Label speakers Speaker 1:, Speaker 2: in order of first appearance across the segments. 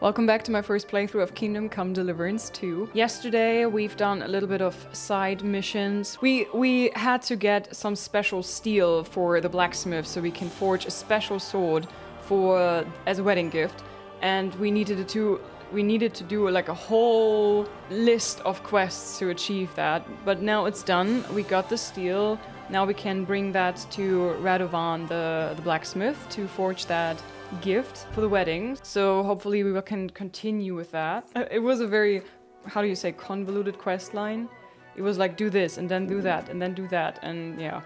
Speaker 1: Welcome back to my first playthrough of Kingdom Come Deliverance 2. Yesterday we've done a little bit of side missions. We had to get some special steel for the blacksmith so we can forge a special sword for as a wedding gift, and we needed to do like a whole list of quests to achieve that. But now it's done. We got the steel. Now we can bring that to Radovan, the blacksmith, to forge that gift for the wedding. So hopefully we can continue with that. It was a very, how do you say, convoluted quest line. It was like, do this and then do that and then do that, and yeah.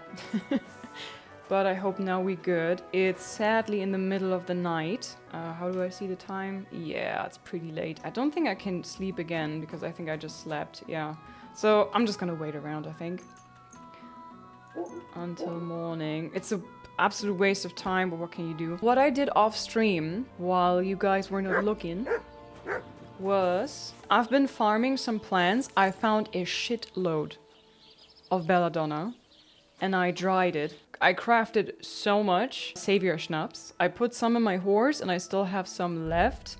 Speaker 1: But I hope now we good. It's sadly in the middle of the night. How do I see the time? Yeah, it's pretty late. I don't think I can sleep again because I think I just slept. Yeah. So I'm just gonna wait around, I think, until morning. It's a absolute waste of time, but what can you do? What I did off stream while you guys were not looking was I've been farming some plants. I found a shitload of belladonna and I dried it. I crafted so much savior schnapps. I put some in my horse and I still have some left.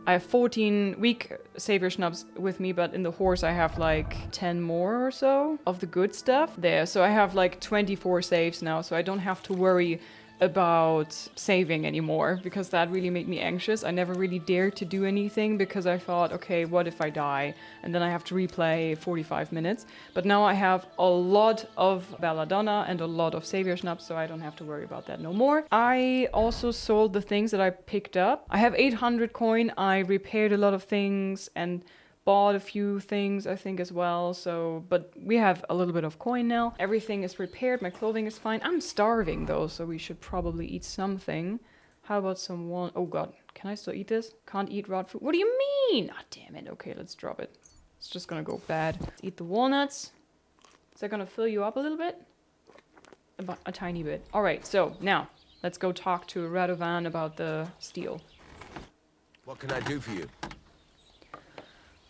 Speaker 1: I have 14 weak savior schnapps with me, but in the horse I have like 10 more or so of the good stuff there. So I have like 24 saves now, so I don't have to worry about saving anymore, because that really made me anxious. I never really dared to do anything because I thought, okay, what if I die? And then I have to replay 45 minutes. But now I have a lot of belladonna and a lot of savior schnapps, so I don't have to worry about that no more. I also sold the things that I picked up. I have 800 coin. I repaired a lot of things and bought a few things, I think, as well. So, but we have a little bit of coin now. Everything is repaired. My clothing is fine. I'm starving though, so we should probably eat something. How about some one? Oh god, can I still eat this? Can't eat raw fruit. What do you mean? Ah, damn it. Okay, let's drop it. It's just gonna go bad. Let's eat the walnuts. Is that gonna fill you up a little bit? About a tiny bit. All right, so now let's go talk to Radovan about the steel.
Speaker 2: What can I do for you?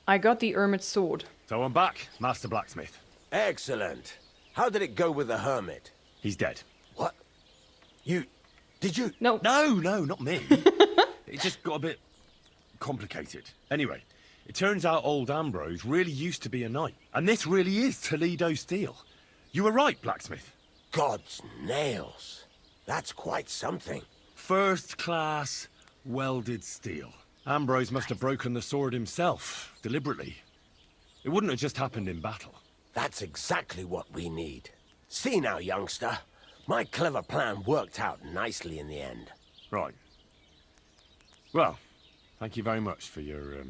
Speaker 1: I got the Hermit's sword.
Speaker 3: So I'm back, Master Blacksmith.
Speaker 2: Excellent. How did it go with the hermit?
Speaker 3: He's dead.
Speaker 2: What? Did you?
Speaker 1: No.
Speaker 3: No, not me. It just got a bit complicated. Anyway, it turns out old Ambrose really used to be a knight. And this really is Toledo steel. You were right, Blacksmith.
Speaker 2: God's nails. That's quite something.
Speaker 3: First class welded steel. Ambrose must have broken the sword himself, deliberately. It wouldn't have just happened in battle.
Speaker 2: That's exactly what we need. See now, youngster. My clever plan worked out nicely in the end.
Speaker 3: Right. Well, thank you very much for your,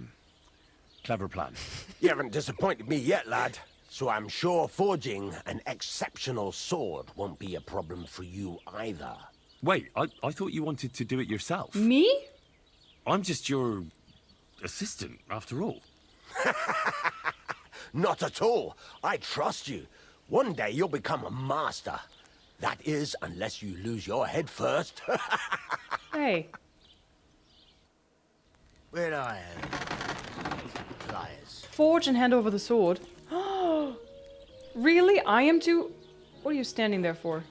Speaker 3: clever plan.
Speaker 2: You haven't disappointed me yet, lad. So I'm sure forging an exceptional sword won't be a problem for you either.
Speaker 3: Wait, I thought you wanted to do it yourself.
Speaker 1: Me?
Speaker 3: I'm just your assistant, after all.
Speaker 2: Not at all. I trust you. One day you'll become a master. That is, unless you lose your head first.
Speaker 1: Hey.
Speaker 2: Where I am. Pliers.
Speaker 1: Forge and hand over the sword. Really? I am to... What are you standing there for?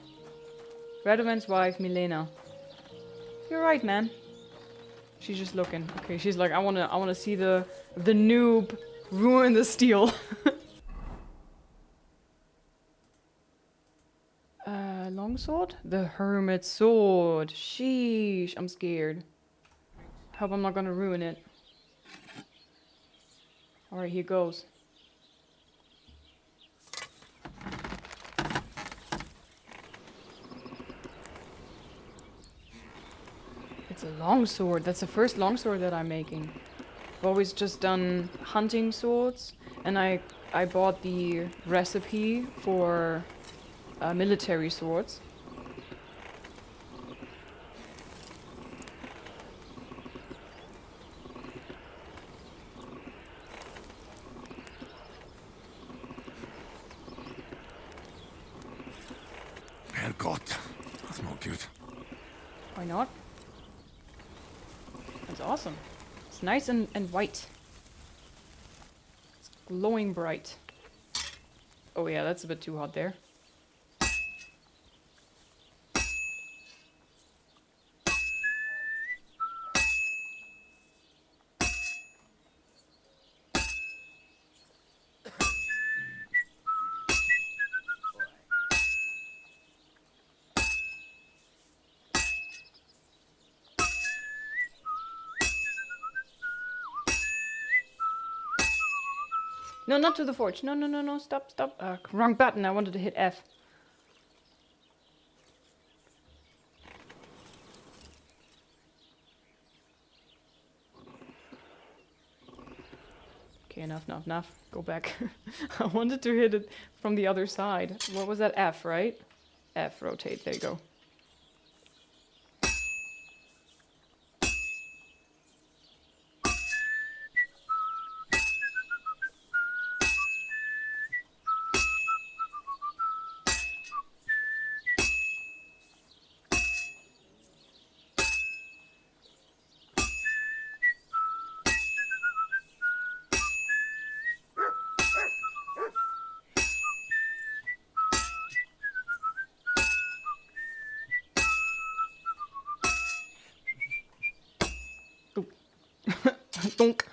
Speaker 1: Radovan's wife, Milena. You're right, man. She's just looking. Okay, she's like, I wanna see the noob ruin the steel. Longsword? The hermit sword. Sheesh, I'm scared. Hope I'm not gonna ruin it. Alright, here goes. It's a longsword. That's the first longsword that I'm making. I've always just done hunting swords, and I bought the recipe for military swords.
Speaker 3: Herrgott, that's not good.
Speaker 1: Why not? That's awesome. It's nice and white. It's glowing bright. Oh yeah, that's a bit too hot there. No, not to the forge. No, no, no, no. Stop, stop. Wrong button. I wanted to hit F. Okay, enough, enough, enough. Go back. I wanted to hit it from the other side. What was that? F, right? F, rotate. There you go. Donk.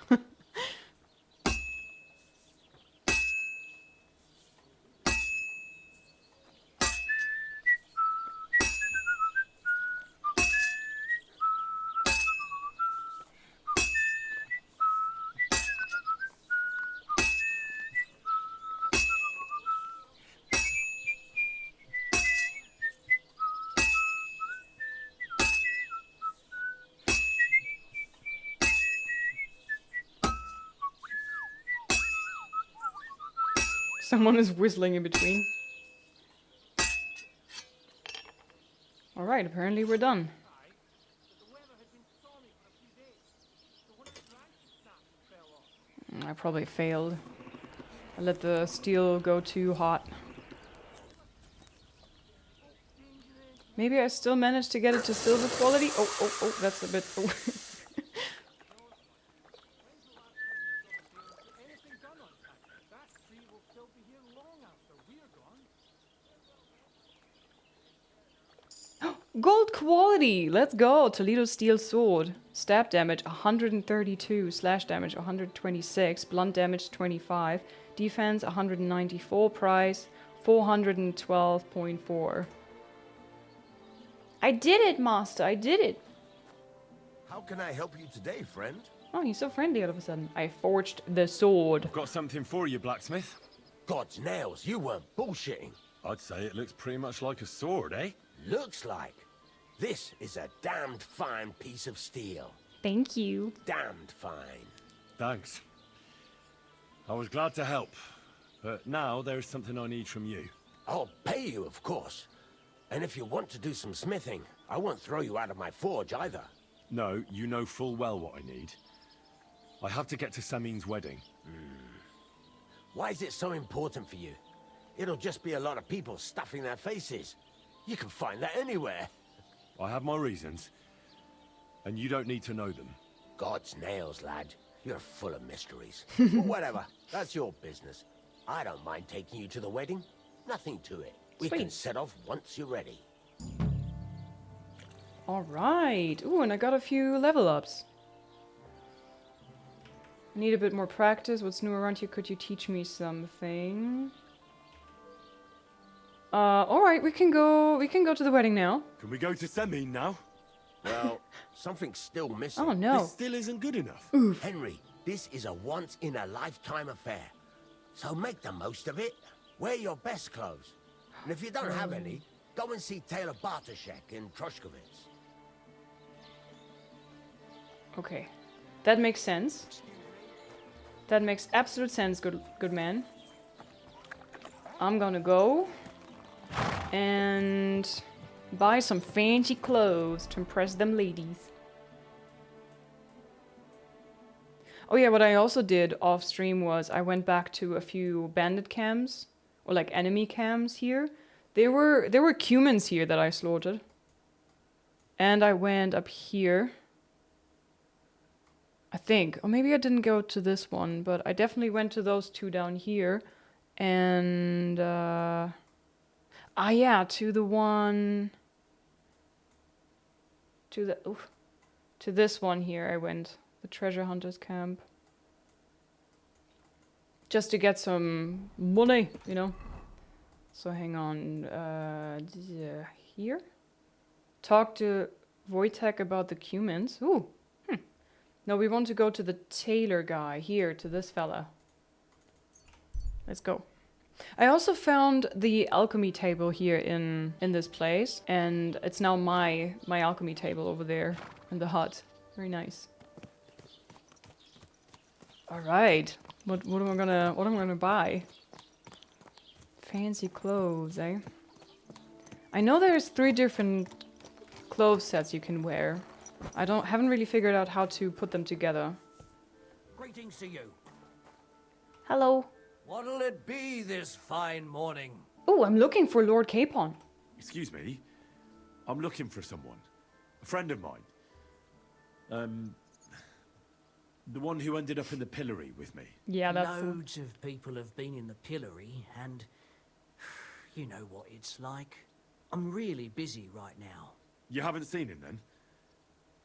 Speaker 1: Someone is whistling in between. Alright, apparently we're done. I probably failed. I let the steel go too hot. Maybe I still managed to get it to silver quality. Oh, oh, oh, that's a bit... Oh. Gold quality! Let's go! Toledo steel sword. Stab damage 132, slash damage 126, blunt damage 25, defense 194, price 412.4. I did it, master! I did it!
Speaker 2: How can I help you today, friend?
Speaker 1: Oh, he's so friendly all of a sudden. I forged the sword.
Speaker 3: Got something for you, blacksmith.
Speaker 2: God's nails, you weren't bullshitting.
Speaker 3: I'd say it looks pretty much like a sword, eh?
Speaker 2: Looks like. This is a damned fine piece of steel.
Speaker 1: Thank you.
Speaker 2: Damned fine.
Speaker 3: Thanks. I was glad to help, but now there's something I need from you.
Speaker 2: I'll pay you, of course. And if you want to do some smithing, I won't throw you out of my forge either.
Speaker 3: No, you know full well what I need. I have to get to Samin's wedding.
Speaker 2: Why is it so important for you? It'll just be a lot of people stuffing their faces. You can find that anywhere.
Speaker 3: I have my reasons, and you don't need to know them.
Speaker 2: God's nails, lad. You're full of mysteries. But whatever, that's your business. I don't mind taking you to the wedding. Nothing to it. We can
Speaker 1: Sweet.
Speaker 2: set off once you're ready.
Speaker 1: Alright. Ooh, and I got a few level ups. I need a bit more practice. What's new around here? Could you teach me something? Alright, we can go to the wedding now.
Speaker 3: Can we go to Samin now?
Speaker 2: Well, something's still missing.
Speaker 1: Oh no.
Speaker 3: This still isn't good enough.
Speaker 2: Henry, this is a once-in-a-lifetime affair. So make the most of it. Wear your best clothes. And if you don't have any, go and see Taylor Bartoszek in Troshkovitz.
Speaker 1: Okay. That makes sense. That makes absolute sense, good man. I'm gonna go and buy some fancy clothes to impress them ladies. Oh yeah, what I also did off stream was I went back to a few bandit camps, or like enemy camps here. There were cumins here that I slaughtered. And I went up here. I think. Or maybe I didn't go to this one, but I definitely went to those two down here. And yeah, to the one to this one here I went. The treasure hunters camp. Just to get some money, you know. So hang on, here? Talk to Wojtek about the cumins. Ooh. No, we want to go to the tailor guy here, to this fella. Let's go. I also found the alchemy table here in this place, and it's now my alchemy table over there in the hut. Very nice. All right. What am I gonna buy? Fancy clothes, eh? I know there's 3 different clothes sets you can wear. Haven't really figured out how to put them together.
Speaker 4: Greetings to you.
Speaker 1: Hello.
Speaker 4: What'll it be this fine morning?
Speaker 1: Oh, I'm looking for Lord Capon.
Speaker 3: Excuse me. I'm looking for someone. A friend of mine. The one who ended up in the pillory with me.
Speaker 1: Yeah, that's
Speaker 4: Loads of people have been in the pillory, and you know what it's like. I'm really busy right now.
Speaker 3: You haven't seen him then?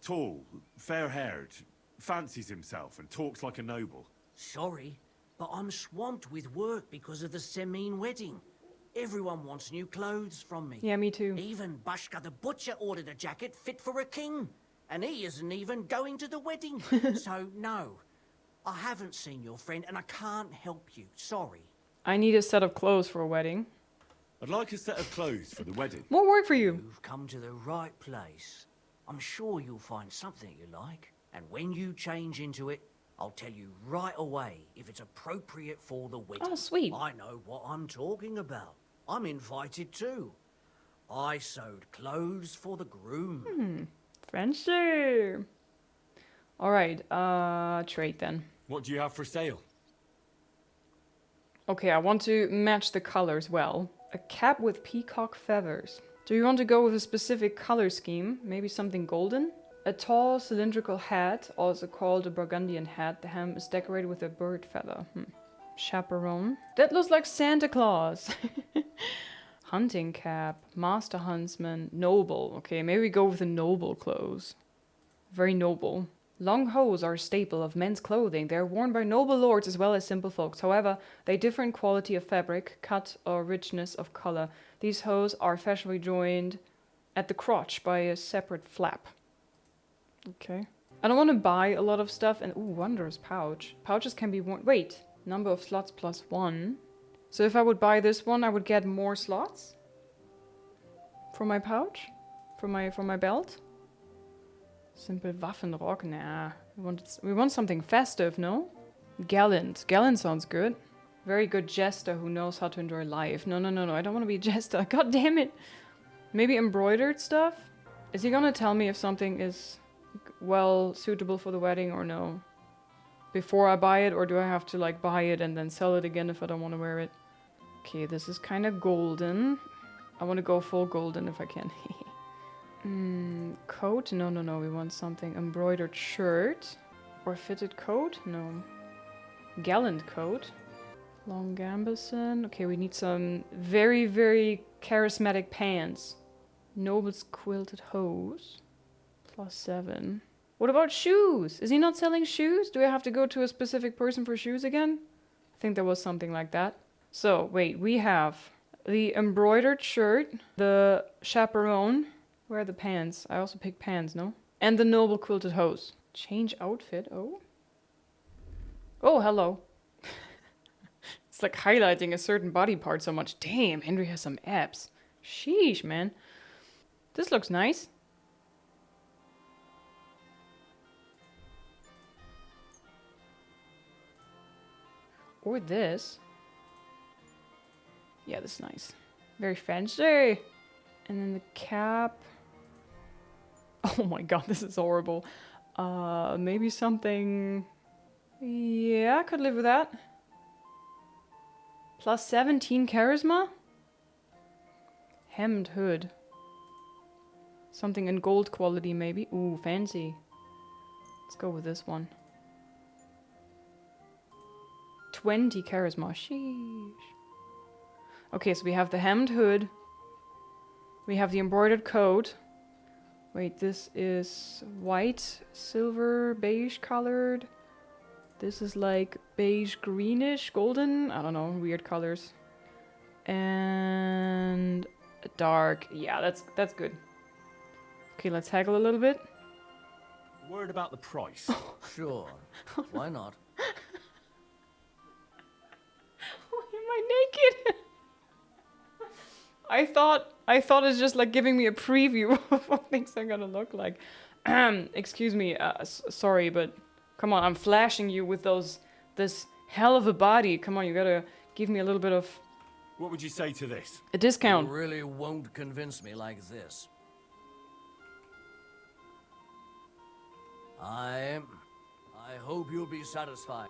Speaker 3: Tall, fair-haired, fancies himself and talks like a noble.
Speaker 4: Sorry, but I'm swamped with work because of the Semine wedding. Everyone wants new clothes from me.
Speaker 1: Yeah, me too.
Speaker 4: Even Bashka the butcher ordered a jacket fit for a king. And he isn't even going to the wedding. So, no. I haven't seen your friend and I can't help you. Sorry.
Speaker 1: I need a set of clothes for a wedding.
Speaker 3: I'd like a set of clothes for the wedding.
Speaker 1: More work for you.
Speaker 4: You've come to the right place. I'm sure you'll find something you like. And when you change into it, I'll tell you right away if it's appropriate for the wedding.
Speaker 1: Oh, sweet.
Speaker 4: I know what I'm talking about. I'm invited too. I sewed clothes for the groom.
Speaker 1: Fancy. All right, trade then.
Speaker 3: What do you have for sale?
Speaker 1: Okay, I want to match the colors well. A cap with peacock feathers. Do you want to go with a specific color scheme? Maybe something golden? A tall cylindrical hat, also called a Burgundian hat. The hem is decorated with a bird feather. Chaperone. That looks like Santa Claus. Hunting cap, master huntsman, noble. Okay, maybe we go with the noble clothes. Very noble. Long hose are a staple of men's clothing. They are worn by noble lords as well as simple folks. However, they differ in quality of fabric, cut, or richness of color. These hose are fashionably joined at the crotch by a separate flap. Okay. I don't want to buy a lot of stuff. And ooh, wondrous pouch. Pouches can be worn. Wait, number of slots +1. So if I would buy this one, I would get more slots for my pouch, for my belt. Simple Waffenrock, nah. We want something festive, no? Gallant. Gallant sounds good. Very good jester who knows how to enjoy life. No. I don't want to be a jester. God damn it. Maybe embroidered stuff? Is he gonna tell me if something is well suitable for the wedding or no? Before I buy it, or do I have to like buy it and then sell it again if I don't want to wear it? Okay, this is kind of golden. I want to go full golden if I can. Coat? No. We want something. Embroidered shirt. Or fitted coat? No. Gallant coat. Long gambeson. Okay, we need some very, very charismatic pants. Noble's quilted hose. +7. What about shoes? Is he not selling shoes? Do I have to go to a specific person for shoes again? I think there was something like that. So, wait, we have the embroidered shirt, the chaperone. Where are the pants? I also picked pants, no? And the noble quilted hose. Change outfit, oh. Oh, hello. It's like highlighting a certain body part so much. Damn, Henry has some abs. Sheesh, man. This looks nice. Or this. Yeah, this is nice. Very fancy. And then the cap. Oh my god, this is horrible. Maybe something... Yeah, I could live with that. +17 charisma? Hemmed hood. Something in gold quality, maybe. Ooh, fancy. Let's go with this one. 20 charisma. Sheesh. Okay, so we have the hemmed hood. We have the embroidered coat. Wait, this is white, silver, beige colored. This is like beige, greenish, golden. I don't know, weird colors. And dark. Yeah, that's good. Okay, let's haggle a little bit.
Speaker 3: Word about the price.
Speaker 4: Sure. Why not?
Speaker 1: Why naked? I thought it's just like giving me a preview of what things are gonna look like. Excuse me, sorry, but come on, I'm flashing you with this hell of a body. Come on, you gotta give me a little bit of
Speaker 3: What would you say to this?
Speaker 1: a discount.
Speaker 5: You really won't convince me like this. I hope you'll be satisfied.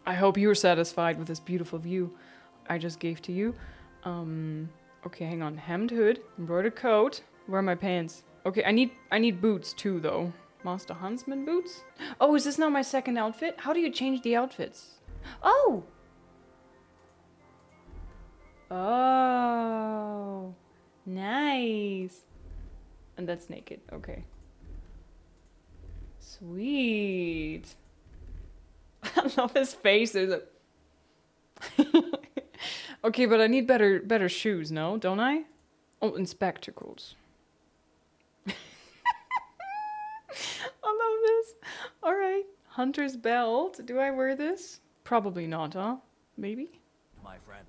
Speaker 1: I hope you're satisfied with this beautiful view I just gave to you. Okay, hang on. Hemmed hood, embroidered coat. Where are my pants? Okay, I need boots too, though. Master Huntsman boots? Oh, is this now my second outfit? How do you change the outfits? Oh! Oh. Nice. And that's naked. Okay. Sweet. I love his face. There's a... Okay, but I need better shoes, no? Don't I? Oh, and spectacles. I love this. All right. Hunter's belt. Do I wear this? Probably not, huh? Maybe?
Speaker 5: My friend.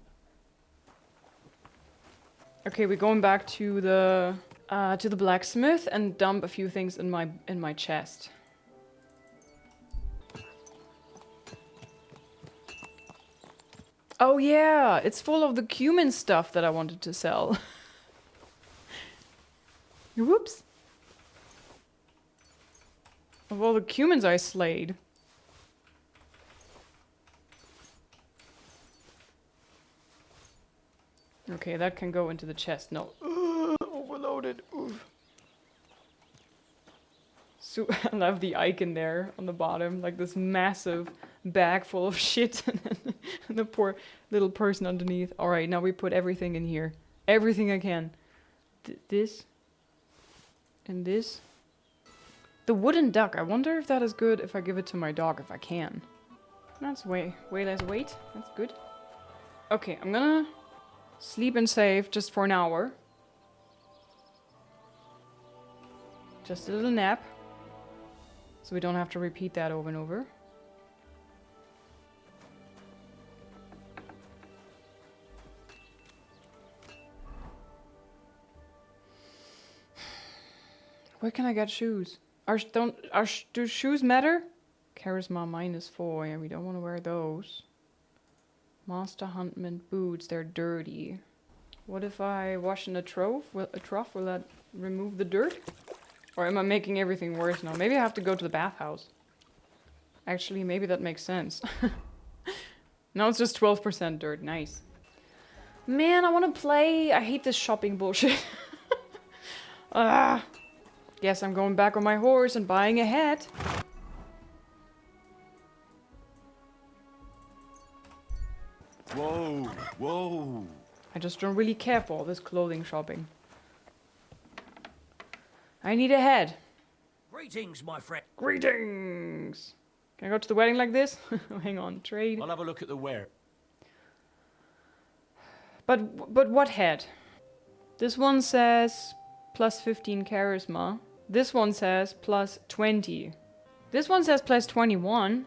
Speaker 1: Okay, we're going back to the blacksmith and dump a few things in my chest. Oh yeah, it's full of the cumin stuff that I wanted to sell. Whoops. Of all the cumins I slayed. Okay, that can go into the chest. No. Overloaded. Oof. So I love the icon there on the bottom, like this massive bag full of shit, and the poor little person underneath. All right, now we put everything in here, everything I can. This and this. The wooden duck. I wonder if that is good if I give it to my dog, if I can. That's way less weight. That's good. Okay, I'm gonna sleep and save just for an hour. Just a little nap. So we don't have to repeat that over and over. Where can I get shoes? Do shoes matter? Charisma -4. Yeah, we don't want to wear those. Master Huntman boots. They're dirty. What if I wash in a trough? Will that remove the dirt? Or am I making everything worse now? Maybe I have to go to the bathhouse. Actually, maybe that makes sense. Now it's just 12% dirt. Nice. Man, I want to play. I hate this shopping bullshit. Guess I'm going back on my horse and buying a hat.
Speaker 3: Whoa, whoa.
Speaker 1: I just don't really care for all this clothing shopping. I need a hat.
Speaker 5: Greetings, my friend.
Speaker 1: Greetings! Can I go to the wedding like this? Hang on, trade.
Speaker 3: I'll have a look at the wear.
Speaker 1: But what hat? This one says plus 15 charisma. This one says plus 20. This one says plus 21.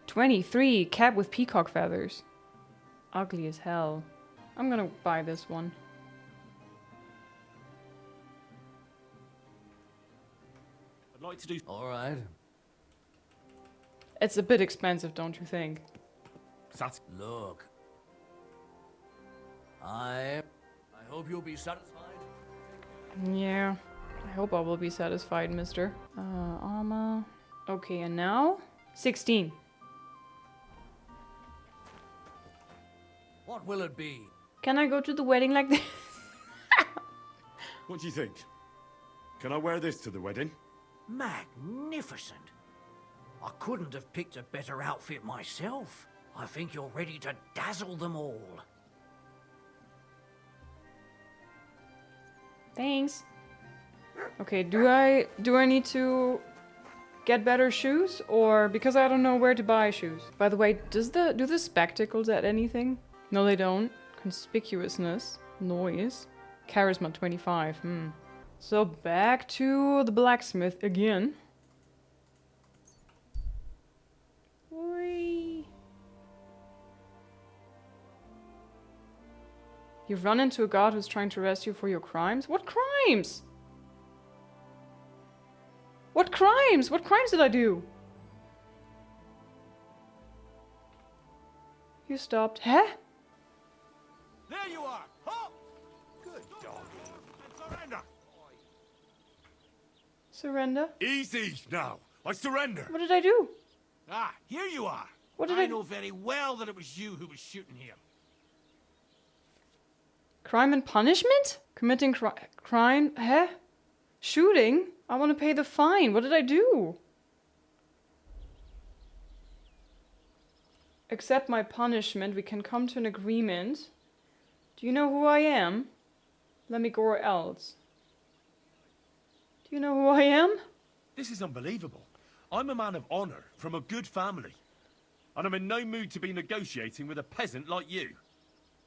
Speaker 1: 23, cap with peacock feathers. Ugly as hell. I'm gonna buy this one.
Speaker 3: I'd like to do...
Speaker 5: All right.
Speaker 1: It's a bit expensive, don't you think?
Speaker 5: Look. I hope you'll be satisfied.
Speaker 1: Yeah. I hope I will be satisfied, mister. Armor. Okay, and now? 16.
Speaker 5: What will it be?
Speaker 1: Can I go to the wedding like this?
Speaker 3: What do you think? Can I wear this to the wedding?
Speaker 4: Magnificent. I couldn't have picked a better outfit myself. I think you're ready to dazzle them all.
Speaker 1: Thanks. Okay, do I need to get better shoes? Or because I don't know where to buy shoes. By the way, do the spectacles add anything? No, they don't. Conspicuousness. Noise. Charisma 25. So back to the blacksmith again. Whee. You've run into a god who's trying to arrest you for your crimes? What crimes? What crimes? What crimes did I do? You stopped. Huh?
Speaker 5: There you are. Halt! Good doggy. And surrender.
Speaker 1: Surrender?
Speaker 3: Easy now. I surrender.
Speaker 1: What did I do?
Speaker 5: Ah, here you are.
Speaker 1: What did
Speaker 5: I
Speaker 1: I-
Speaker 5: know very well that it was you who was shooting him.
Speaker 1: Crime and punishment? Committing crime? Huh? Shooting? I want to pay the fine. What did I do? Accept my punishment. We can come to an agreement. Do you know who I am? Let me go or else. Do you know who I am?
Speaker 3: This is unbelievable. I'm a man of honor from a good family. And I'm in no mood to be negotiating with a peasant like you.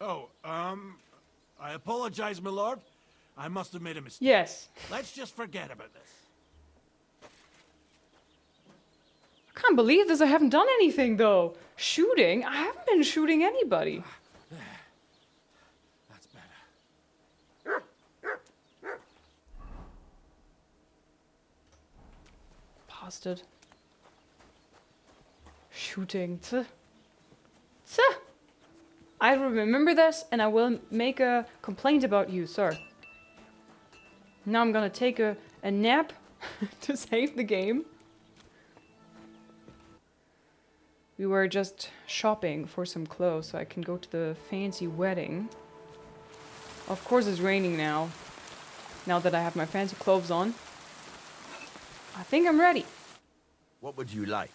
Speaker 5: Oh, I apologize, my lord. I must have made a mistake.
Speaker 1: Yes.
Speaker 5: Let's just forget about this.
Speaker 1: I can't believe this. I haven't done anything though. Shooting? I haven't been shooting anybody.
Speaker 5: That's better.
Speaker 1: Bastard. Shooting. Tch. Tch. I will remember this and I will make a complaint about you, sir. Now I'm gonna take a nap to save the game. We were just shopping for some clothes so I can go to the fancy wedding. Of course it's raining now. Now that I have my fancy clothes on. I think I'm ready.
Speaker 2: What would you like?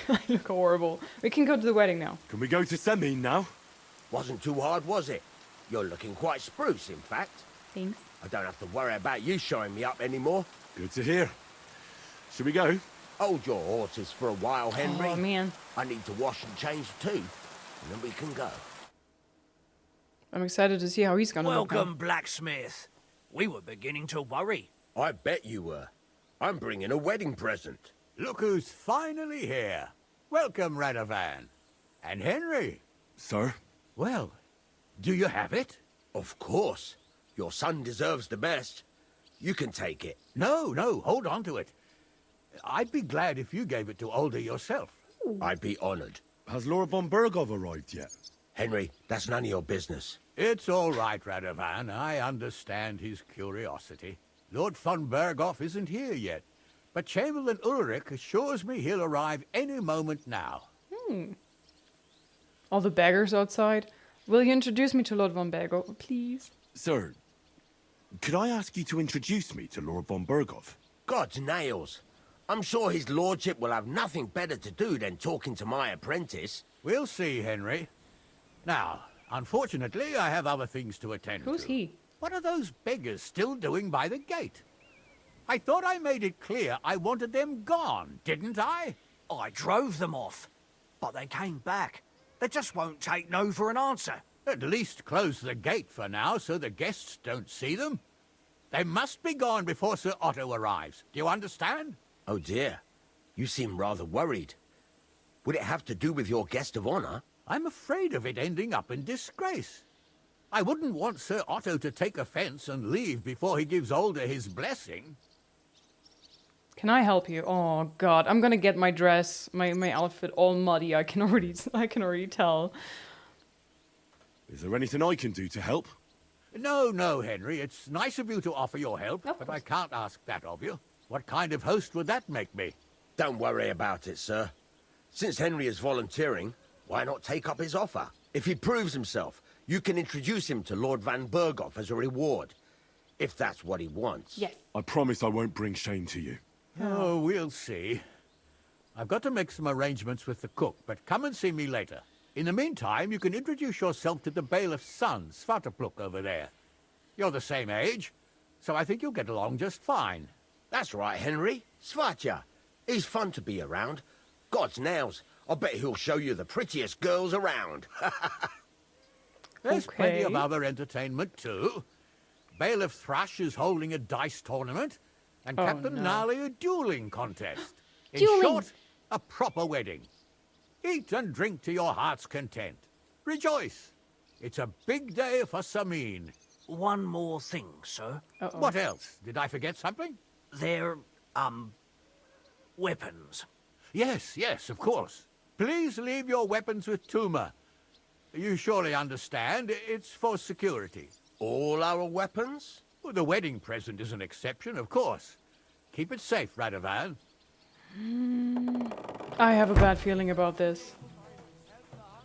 Speaker 1: I look horrible. We can go to the wedding now.
Speaker 3: Can we go to Semin now?
Speaker 2: Wasn't too hard, was it? You're looking quite spruce, in fact.
Speaker 1: Thanks.
Speaker 2: I don't have to worry about you showing me up anymore.
Speaker 3: Good to hear. Should we go?
Speaker 2: Hold your horses for a while, Henry.
Speaker 1: Oh man.
Speaker 2: I need to wash and change too, and then we can go.
Speaker 1: I'm excited to see how he's gonna look now.
Speaker 4: Welcome, blacksmith. We were beginning to worry.
Speaker 2: I bet you were. I'm bringing a wedding present.
Speaker 6: Look who's finally here. Welcome, Radovan. And Henry.
Speaker 3: Sir?
Speaker 6: Well, do you have it?
Speaker 2: Of course. Your son deserves the best. You can take it.
Speaker 6: No, hold on to it. I'd be glad if you gave it to Older yourself.
Speaker 2: I'd be honored.
Speaker 3: Has Laura von Bergov arrived yet?
Speaker 2: Henry, that's none of your business.
Speaker 6: It's all right, Radovan. I understand his curiosity. Lord von Berghoff isn't here yet, but Chamberlain Ulrich assures me he'll arrive any moment now.
Speaker 1: All the beggars outside. Will you introduce me to Lord von Bergo, please?
Speaker 3: Sir, could I ask you to introduce me to Laura von Bergov?
Speaker 2: God's nails. I'm sure his lordship will have nothing better to do than talking to my apprentice.
Speaker 6: We'll see, Henry. Now, unfortunately, I have other things to attend to.
Speaker 1: Who's he?
Speaker 6: What are those beggars still doing by the gate? I thought I made it clear I wanted them gone, didn't I?
Speaker 4: I drove them off, but they came back. They just won't take no for an answer.
Speaker 6: At least close the gate for now so the guests don't see them. They must be gone before Sir Otto arrives. Do you understand?
Speaker 2: Oh dear. You seem rather worried. Would it have to do with your guest of honor?
Speaker 6: I'm afraid of it ending up in disgrace. I wouldn't want Sir Otto to take offense and leave before he gives Older his blessing.
Speaker 1: Can I help you? Oh god, I'm gonna get my dress, my outfit all muddy. I can already tell.
Speaker 3: Is there anything I can do to help?
Speaker 6: No, Henry. It's nice of you to offer your help,
Speaker 1: Of
Speaker 6: but
Speaker 1: course.
Speaker 6: I can't ask that of you. What kind of host would that make me?
Speaker 2: Don't worry about it, sir. Since Henry is volunteering, why not take up his offer? If he proves himself, you can introduce him to Lord Van Berghoff as a reward. If that's what he wants.
Speaker 1: Yes.
Speaker 3: I promise I won't bring shame to you.
Speaker 6: Oh, we'll see. I've got to make some arrangements with the cook, but come and see me later. In the meantime, you can introduce yourself to the bailiff's son, Svatopluk, over there. You're the same age, so I think you'll get along just fine.
Speaker 2: That's right, Henry. Svatja. He's fun to be around. God's nails. I bet he'll show you the prettiest girls around.
Speaker 6: There's plenty of
Speaker 1: Okay.
Speaker 6: other entertainment, too. Bailiff Thrush is holding a dice tournament, and
Speaker 1: Oh,
Speaker 6: Captain
Speaker 1: no.
Speaker 6: Gnarly a dueling contest. In
Speaker 1: Dueling.
Speaker 6: short, a proper wedding. Eat and drink to your heart's content. Rejoice. It's a big day for Samin.
Speaker 4: One more thing, sir.
Speaker 1: Uh-oh.
Speaker 6: What else? Did I forget something?
Speaker 4: They're, weapons.
Speaker 6: Yes, yes, of course. Please leave your weapons with Tuma. You surely understand, it's for security.
Speaker 2: All our weapons?
Speaker 6: Well, the wedding present is an exception, of course. Keep it safe, Radovan.
Speaker 1: I have a bad feeling about this.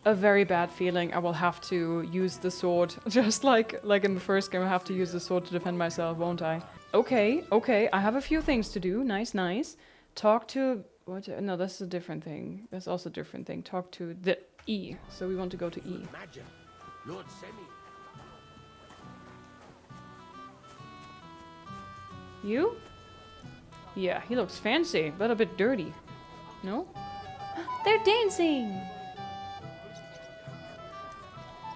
Speaker 1: A very bad feeling. I will have to use the sword. Just like in the first game, I have to use the sword to defend myself, won't I? Okay, okay. I have a few things to do. Nice, nice. Talk to... What? No, that's a different thing. That's also a different thing. Talk to the E. So we want to go to E.
Speaker 2: Imagine. Lord Semi.
Speaker 1: You? Yeah, he looks fancy, but a bit dirty. No? They're dancing!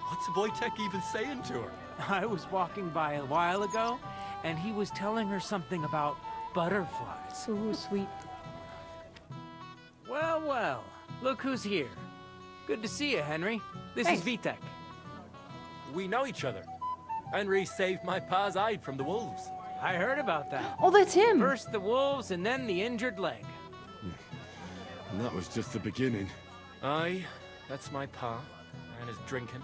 Speaker 5: What's Wojtek even saying to her?
Speaker 7: I was walking by a while ago, and he was telling her something about butterflies.
Speaker 1: Ooh, sweet.
Speaker 7: Well, well, look who's here. Good to see you, Henry. This
Speaker 1: Hey.
Speaker 7: is Vitek.
Speaker 5: We know each other. Henry saved my pa's hide from the wolves.
Speaker 7: I heard about that.
Speaker 1: Oh, that's him!
Speaker 7: First the wolves, and then the injured leg.
Speaker 3: And that was just the beginning.
Speaker 5: Aye, that's my pa, and his drinking.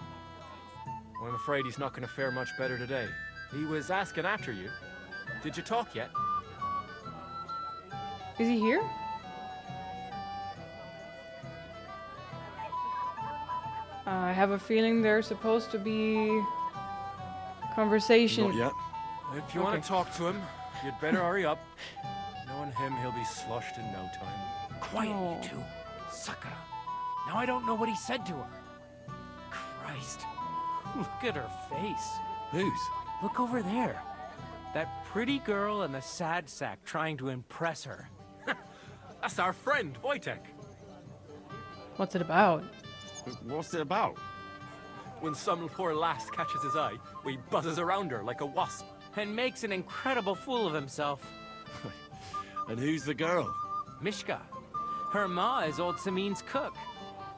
Speaker 5: Well, I'm afraid he's not going to fare much better today. He was asking after you. Did you talk yet?
Speaker 1: Is he here? I have a feeling there's supposed to be conversation.
Speaker 3: Not yet.
Speaker 5: If you want to talk to him, you'd better hurry up. Knowing him, he'll be sloshed in no time.
Speaker 7: Quiet,
Speaker 1: Oh.
Speaker 7: you two. Sakura. Now I don't know what he said to her. Christ. Look at her face.
Speaker 3: Whose?
Speaker 7: Look over there. That pretty girl and the sad sack trying to impress her.
Speaker 5: That's our friend, Wojtek.
Speaker 1: What's it about?
Speaker 3: What's it about?
Speaker 5: When some poor lass catches his eye, he buzzes around her like a wasp.
Speaker 7: And makes an incredible fool of himself.
Speaker 3: And who's the girl?
Speaker 7: Mishka. Her ma is old Samin's cook.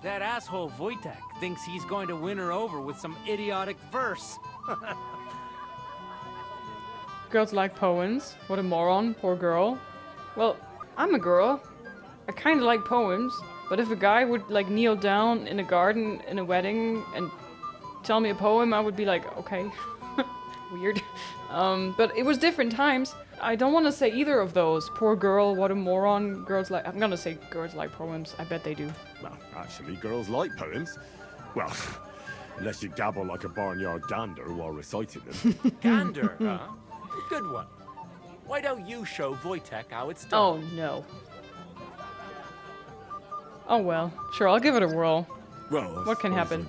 Speaker 7: That asshole Wojtek thinks he's going to win her over with some idiotic verse.
Speaker 1: Girls like poems. What a moron. Poor girl. Well, I'm a girl. I kind of like poems. But if a guy would like kneel down in a garden in a wedding and tell me a poem, I would be like, okay. Weird. But it was different times. I don't want to say either of those. Poor girl, what a moron. Girls like... I'm gonna say girls like poems. I bet they do.
Speaker 3: Well, actually, girls like poems. Well, unless you gabble like a barnyard gander while reciting them.
Speaker 5: Gander, huh? Good one. Why don't you show Wojtek how it's done?
Speaker 1: Oh, no. Oh, well. Sure, I'll give it a whirl.
Speaker 3: Well,
Speaker 1: What can happen?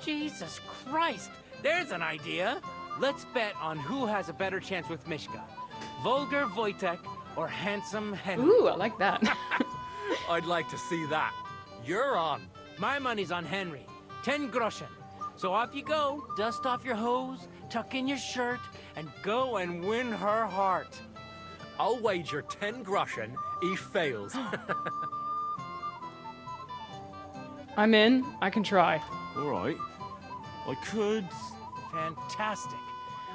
Speaker 7: Jesus Christ! There's an idea! Let's bet on who has a better chance with Mishka. Vulgar Wojtek or handsome Henry.
Speaker 1: Ooh, I like that.
Speaker 5: I'd like to see that. You're on.
Speaker 7: My money's on Henry. 10 groschen. So off you go, dust off your hose, tuck in your shirt, and go and win her heart.
Speaker 5: I'll wager 10 groschen he fails.
Speaker 1: I'm in. I can try.
Speaker 3: All right. I could...
Speaker 7: Fantastic.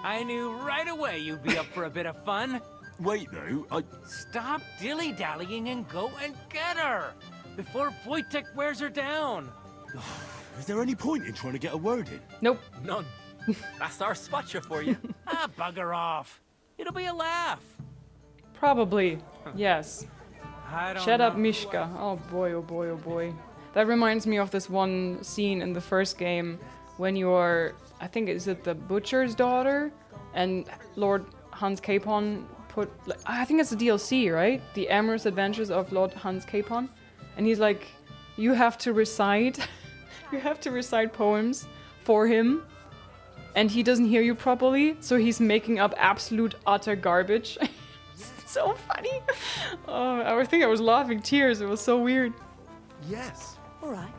Speaker 7: I knew right away you'd be up for a bit of fun.
Speaker 3: Wait, though.
Speaker 7: Stop dilly-dallying and go and get her! Before Wojtek wears her down!
Speaker 3: Is there any point in trying to get a word in?
Speaker 1: Nope.
Speaker 5: None. That's our spotcha for you.
Speaker 7: Ah, bugger off. It'll be a laugh.
Speaker 1: Probably. Yes.
Speaker 7: I don't
Speaker 1: Shut
Speaker 7: know.
Speaker 1: up, Mishka. Oh boy, oh boy, oh boy. That reminds me of this one scene in the first game when you're, I think, is it the butcher's daughter? And Lord Hans Capon put, like, I think it's a DLC, right? The Amorous Adventures of Lord Hans Capon. And he's like, you have to recite, you have to recite poems for him. And he doesn't hear you properly, so he's making up absolute utter garbage. So funny. Oh, I think I was laughing tears. It was so weird.
Speaker 8: Yes.
Speaker 9: All right.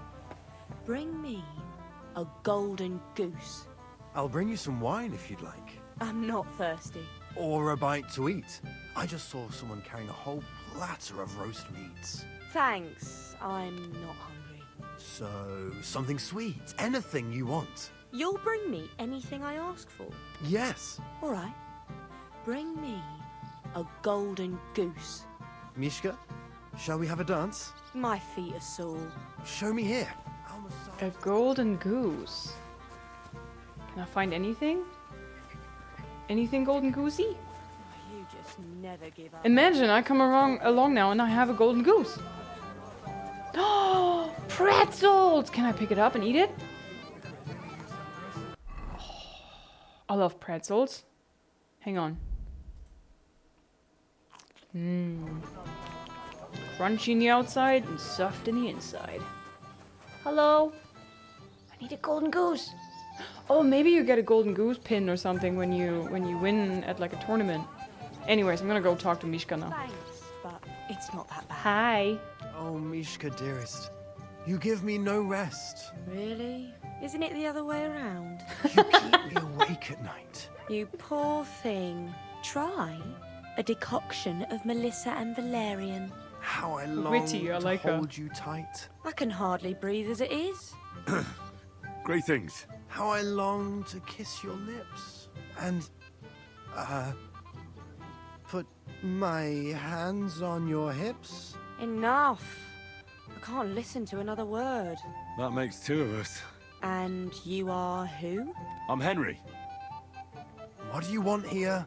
Speaker 9: Bring me a golden goose.
Speaker 8: I'll bring you some wine if you'd like.
Speaker 9: I'm not thirsty.
Speaker 8: Or a bite to eat. I just saw someone carrying a whole platter of roast meats.
Speaker 9: Thanks. I'm not hungry.
Speaker 8: So, something sweet. Anything you want.
Speaker 9: You'll bring me anything I ask for.
Speaker 8: Yes.
Speaker 9: All right. Bring me a golden goose.
Speaker 8: Mishka, shall we have a dance?
Speaker 9: My feet are sore.
Speaker 8: Show me here.
Speaker 1: A golden goose. Can I find anything? Anything golden goosey?
Speaker 9: You just never give up.
Speaker 1: Imagine I come along now and I have a golden goose. Oh, pretzels! Can I pick it up and eat it? I love pretzels. Hang on. Crunchy in the outside and soft in the inside. Hello? I need a golden goose. Oh, maybe you get a golden goose pin or something when you win at like a tournament. Anyways, I'm gonna go talk to Mishka now.
Speaker 9: Thanks, but it's not that bad.
Speaker 1: Hi.
Speaker 8: Oh, Mishka, dearest. You give me no rest.
Speaker 9: Really? Isn't it the other way around?
Speaker 8: You keep me awake at night.
Speaker 9: You poor thing. Try a decoction of Melissa and Valerian.
Speaker 8: How I long
Speaker 1: Witty, I
Speaker 8: to
Speaker 1: like her.
Speaker 8: hold you tight.
Speaker 9: I can hardly breathe as it is.
Speaker 3: Greetings.
Speaker 8: How I long to kiss your lips. And, put my hands on your hips.
Speaker 9: Enough. I can't listen to another word.
Speaker 3: That makes two of us.
Speaker 9: And you are who?
Speaker 3: I'm Henry.
Speaker 8: What do you want here?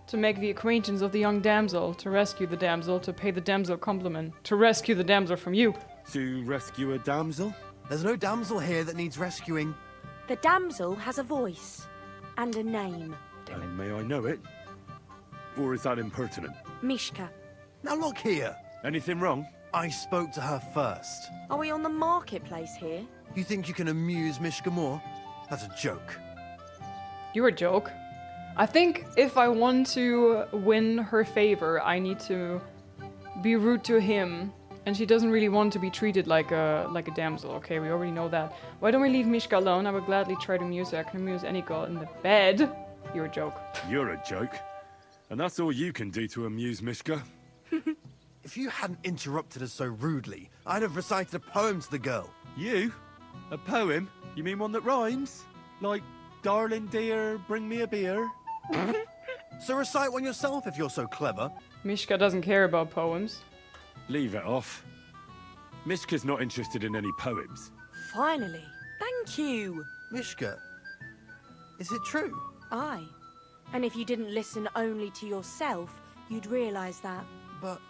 Speaker 1: To make the acquaintance of the young damsel, to rescue the damsel, to pay the damsel compliment, to rescue the damsel from you.
Speaker 3: To rescue a damsel?
Speaker 8: There's no damsel here that needs rescuing.
Speaker 9: The damsel has a voice and a name.
Speaker 3: And may I know it? Or is that impertinent?
Speaker 9: Mishka.
Speaker 8: Now look here.
Speaker 3: Anything wrong?
Speaker 8: I spoke to her first.
Speaker 9: Are we on the marketplace here?
Speaker 8: You think you can amuse Mishka more? That's a joke.
Speaker 1: You're a joke. I think if I want to win her favor, I need to be rude to him. And she doesn't really want to be treated like a damsel. Okay, we already know that. Why don't we leave Mishka alone? I would gladly try to amuse her. I can amuse any girl in the bed. You're a joke.
Speaker 3: You're a joke. And that's all you can do to amuse Mishka.
Speaker 8: If you hadn't interrupted us so rudely, I'd have recited a poem to the girl.
Speaker 3: You? A poem? You mean one that rhymes? Like, darling dear, bring me a beer?
Speaker 8: So recite one yourself if you're so clever.
Speaker 1: Mishka doesn't care about poems.
Speaker 3: Leave it off. Mishka's not interested in any poems.
Speaker 9: Finally. Thank you.
Speaker 8: Mishka, is it true?
Speaker 9: Aye. And if you didn't listen only to yourself, you'd realise that.
Speaker 8: But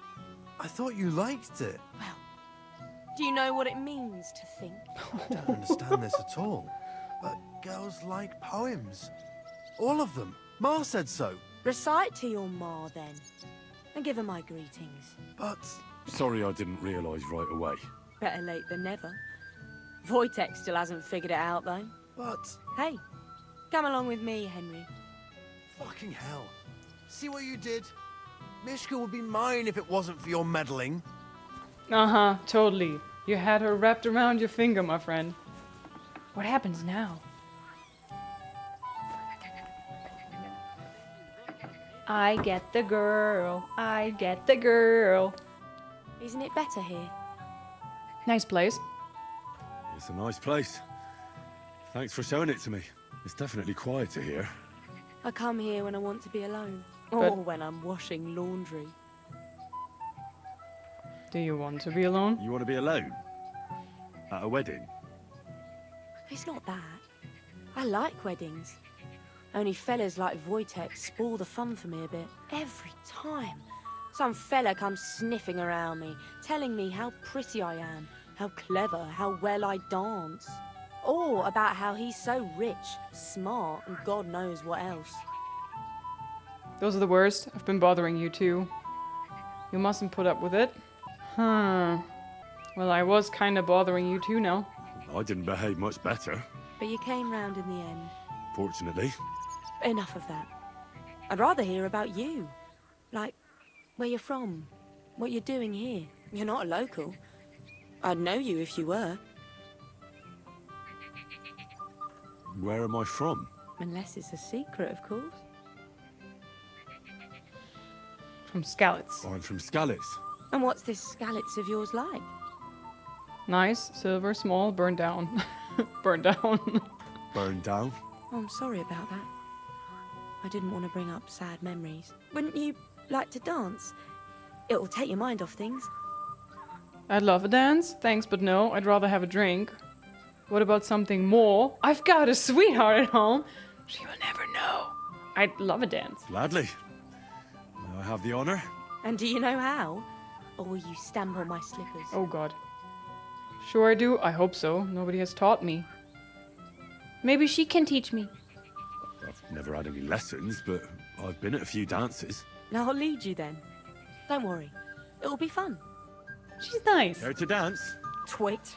Speaker 8: I thought you liked it.
Speaker 9: Well, do you know what it means to think?
Speaker 8: I don't understand this at all. But girls like poems. All of them. Ma said so.
Speaker 9: Recite to your ma, then. And give her my greetings.
Speaker 8: But
Speaker 3: Sorry I didn't realise right away.
Speaker 9: Better late than never. Wojtek still hasn't figured it out, though.
Speaker 8: But
Speaker 9: Hey, come along with me, Henry.
Speaker 8: fucking hell. See what you did? Mishka would be mine if it wasn't for your meddling.
Speaker 1: Uh-huh, totally. You had her wrapped around your finger, my friend. What happens now? I get the girl. I get the girl.
Speaker 9: Isn't it better here?
Speaker 1: Nice place.
Speaker 3: It's a nice place. Thanks for showing it to me. It's definitely quieter here.
Speaker 9: I come here when I want to be alone.
Speaker 1: But-
Speaker 9: Or when I'm washing laundry.
Speaker 1: Do you want to be alone?
Speaker 3: You want to be alone? At a wedding?
Speaker 9: It's not that. I like weddings. Only fellas like Wojtek spoil the fun for me a bit. Every time. Some fella comes sniffing around me, telling me how pretty I am, how clever, how well I dance. Or about how he's so rich, smart, and God knows what else.
Speaker 1: Those are the worst. I've been bothering you too. You mustn't put up with it. Huh. Well, I was kind of bothering you too now.
Speaker 3: I didn't behave much better,
Speaker 9: But you came round in the end.
Speaker 3: fortunately.
Speaker 9: Enough of that. I'd rather hear about you. Like, where you're from, what you're doing here. You're not a local. I'd know you if you were.
Speaker 3: Where am I from?
Speaker 9: Unless it's a secret, of course.
Speaker 1: From Skalitz.
Speaker 3: I'm from Skalitz.
Speaker 9: And what's this Skalitz of yours like?
Speaker 1: Nice, silver, small, burned down. Burned down.
Speaker 3: Burned down.
Speaker 9: Oh, I'm sorry about that. I didn't want to bring up sad memories. Wouldn't you like to dance? It'll take your mind off things.
Speaker 1: I'd love a dance. Thanks, but no. I'd rather have a drink. What about something more? I've got a sweetheart at home. She will never know. I'd love a dance.
Speaker 3: Gladly. May I have the honor?
Speaker 9: And do you know how? Or will you stamp on my slippers?
Speaker 1: Oh god. Sure I do. I hope so. Nobody has taught me. Maybe she can teach me.
Speaker 3: I've never had any lessons, but I've been at a few dances.
Speaker 9: Now I'll lead you then. Don't worry. It'll be fun.
Speaker 1: She's nice.
Speaker 3: Care to dance?
Speaker 9: Twit.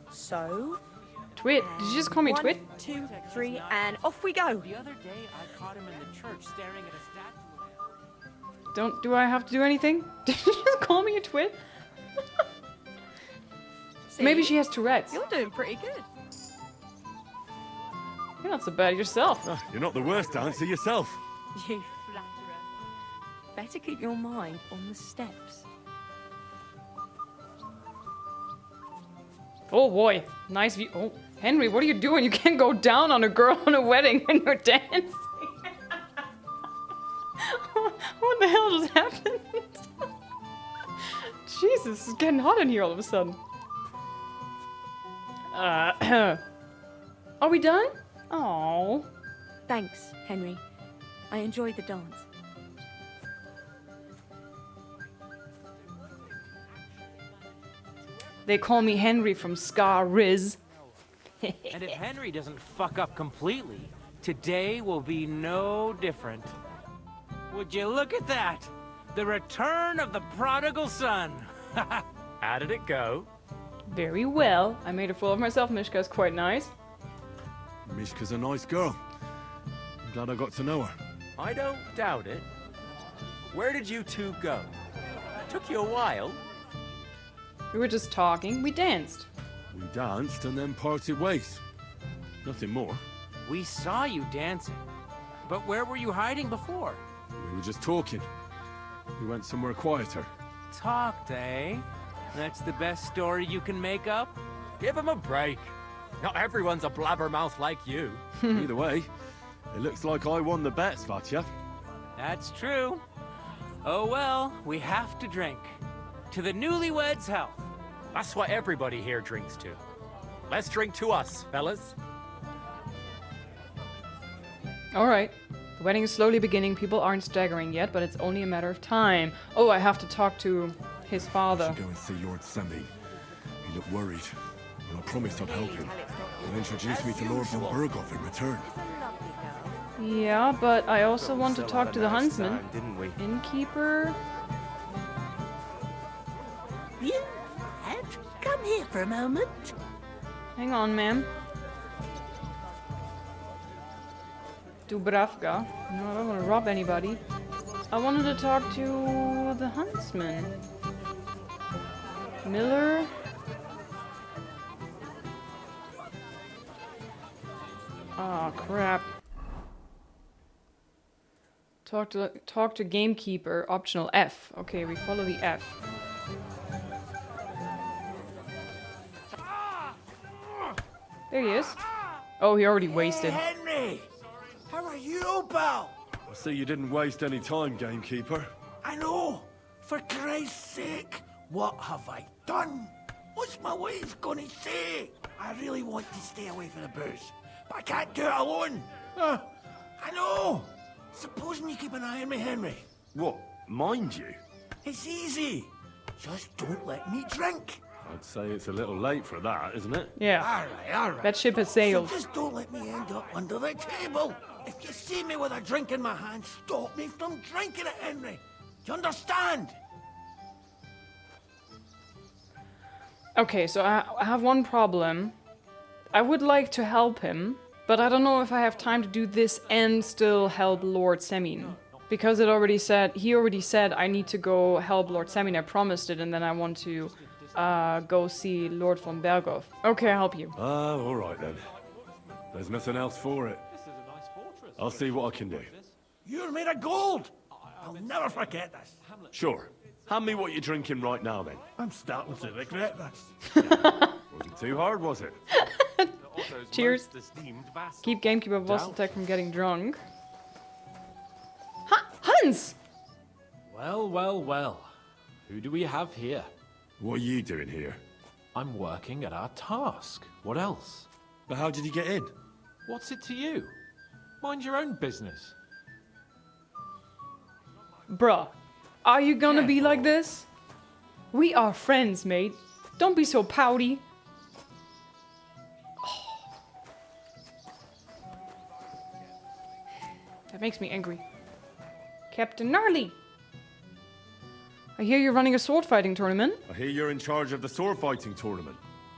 Speaker 9: So...
Speaker 1: Twit. Did you just call me Twit?
Speaker 9: 1, 2, 3, and off we go.
Speaker 7: The other day, I caught him in the church staring at a statue.
Speaker 1: Do I have to do anything? Did you just call me a Twit? Maybe she has Tourette's.
Speaker 9: You're doing pretty good.
Speaker 1: You're not so bad yourself.
Speaker 3: Ah, you're not the worst dancer yourself.
Speaker 9: You flatterer. Better keep your mind on the steps.
Speaker 1: Oh boy, nice view. Oh, Henry, what are you doing? You can't go down on a girl on a wedding when you're dancing. What the hell just happened? Jesus, it's getting hot in here all of a sudden. Are we done? Oh.
Speaker 9: Thanks, Henry. I enjoyed the dance.
Speaker 1: They call me Henry from Scar Riz.
Speaker 7: And if Henry doesn't fuck up completely, today will be no different. Would you look at that? The return of the prodigal son.
Speaker 5: How did it go?
Speaker 1: Very well. I made a fool of myself. Mishka's quite nice.
Speaker 3: Mishka's a nice girl. I'm glad I got to know her.
Speaker 5: I don't doubt it. Where did you two go? Took you a while.
Speaker 1: We were just talking. We danced.
Speaker 3: We danced and then parted ways. Nothing more.
Speaker 7: We saw you dancing. But where were you hiding before?
Speaker 3: We were just talking. We went somewhere quieter.
Speaker 7: Talked, eh? That's the best story you can make up?
Speaker 5: Give him a break. Not everyone's a blabbermouth like you.
Speaker 3: Either way, it looks like I won the bet, Svatya.
Speaker 7: That's true. Oh well, we have to drink. To the newlyweds' health.
Speaker 5: That's what everybody here drinks to. Let's drink to us, fellas.
Speaker 1: Alright. The wedding is slowly beginning. People aren't staggering yet, but it's only a matter of time. Oh, I have to talk to his father.
Speaker 3: I should go and see Lord Semi. He looked worried. Well, I promised I'd help him. He'll introduce me to Lord von Burghoff in return.
Speaker 1: Yeah, but I also want to talk to the huntsman.
Speaker 5: Didn't we?
Speaker 1: Innkeeper?
Speaker 4: You have to come here for a moment.
Speaker 1: Hang on, ma'am. Dubravka. No, I don't want to rob anybody. I wanted to talk to the huntsman. Miller? Oh, crap. Talk to gamekeeper, optional F. Okay, we follow the F. There he is. Oh, he already wasted.
Speaker 2: Henry! How are you, pal?
Speaker 3: I see you didn't waste any time, gamekeeper.
Speaker 2: I know. For Christ's sake, what have I done? What's my wife gonna say? I really want to stay away from the booze, but I can't do it alone. I know. Supposing you keep an eye on me, Henry.
Speaker 3: What, mind you?
Speaker 2: It's easy. Just don't let me drink.
Speaker 3: I'd say it's a little late for that, isn't it?
Speaker 1: Yeah,
Speaker 2: All right.
Speaker 1: that ship has sailed.
Speaker 2: So just don't let me end up under the table. If you see me with a drink in my hand, stop me from drinking it, Henry. Do you understand?
Speaker 1: Okay, so I have one problem. I would like to help him, but I don't know if I have time to do this and still help Lord Semin. Because he already said I need to go help Lord Semin. I promised it, and then I want to go see Lord von Berghoff. Okay, I'll help you.
Speaker 3: All right then. There's nothing else for it. I'll see what I can do.
Speaker 2: You're made of gold. I'll never forget this.
Speaker 3: Sure. Hand me what you're drinking right now then.
Speaker 2: I'm starting to regret this.
Speaker 3: Wasn't too hard, was it?
Speaker 5: Otto's
Speaker 1: Cheers.
Speaker 5: most esteemed vassal.
Speaker 1: Keep gamekeeper boss
Speaker 5: Doubt.
Speaker 1: attack from getting drunk. Hans!
Speaker 5: Well, well, well. Who do we have here?
Speaker 3: What are you doing here?
Speaker 5: I'm working at our task. What else?
Speaker 3: But how did you get in?
Speaker 5: What's it to you? Mind your own business.
Speaker 1: Bruh, are you gonna be like this? We are friends, mate. Don't be so pouty. Oh. That makes me angry. Captain Gnarly! I hear you're running a sword fighting tournament.
Speaker 3: I hear you're in charge of the sword fighting tournament.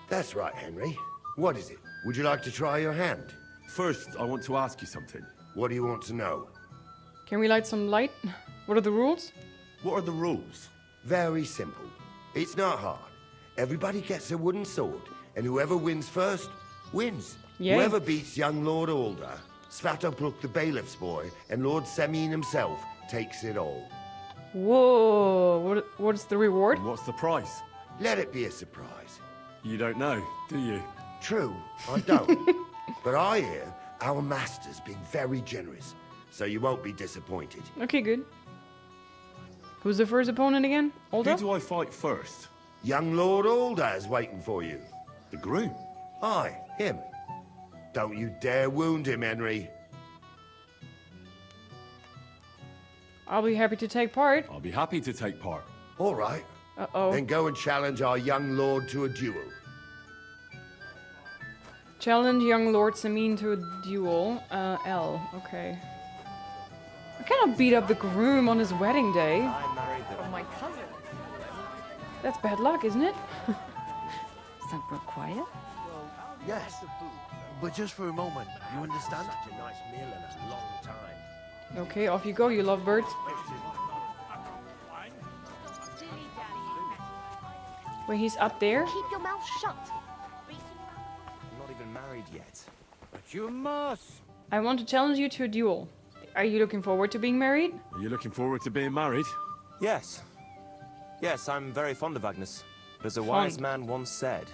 Speaker 2: That's right, Henry. What is it? Would you like to try your hand?
Speaker 3: First, I want to ask you something.
Speaker 2: What do you want to know?
Speaker 1: Can we light some light? What are the rules?
Speaker 3: What are the rules?
Speaker 2: Very simple. It's not hard. Everybody gets a wooden sword, and whoever wins first, wins.
Speaker 1: Yay.
Speaker 2: Whoever beats young Lord Alder, Svatopluk the bailiff's boy, and Lord Semyon himself takes it all.
Speaker 1: Whoa, what's the reward?
Speaker 3: And what's the price?
Speaker 2: Let it be a surprise.
Speaker 3: You don't know, do you?
Speaker 2: True, I don't. But I hear our master's being very generous, so you won't be disappointed.
Speaker 1: Okay, good. Who's the first opponent again?
Speaker 3: Who
Speaker 1: Alder?
Speaker 3: do I fight first?
Speaker 2: Young Lord Alder is waiting for you.
Speaker 3: The groom.
Speaker 2: Aye, him. Don't you dare wound him, Henry.
Speaker 1: I'll be happy to take part.
Speaker 3: I'll be happy to take part.
Speaker 2: All right.
Speaker 1: Uh-oh.
Speaker 2: Then go and challenge our young lord to a duel.
Speaker 1: Challenge young Lord Samin to a duel. L. Okay. I cannot beat up the groom on his wedding day.
Speaker 10: From my cousin.
Speaker 1: That's bad luck, isn't it?
Speaker 10: Is that Brooke quiet?
Speaker 8: Yes. But just for a moment, you understand?
Speaker 2: Such a nice meal in a long time.
Speaker 1: Okay, off you go, you lovebirds. Wait, he's up there?
Speaker 9: Keep your mouth shut.
Speaker 11: I'm not even married yet.
Speaker 6: But you must.
Speaker 1: I want to challenge you to a duel. Are you looking forward to being married?
Speaker 3: Are you looking forward to being married?
Speaker 11: Yes. Yes, I'm very fond of Agnes. But as a
Speaker 1: Fond.
Speaker 11: wise man once said,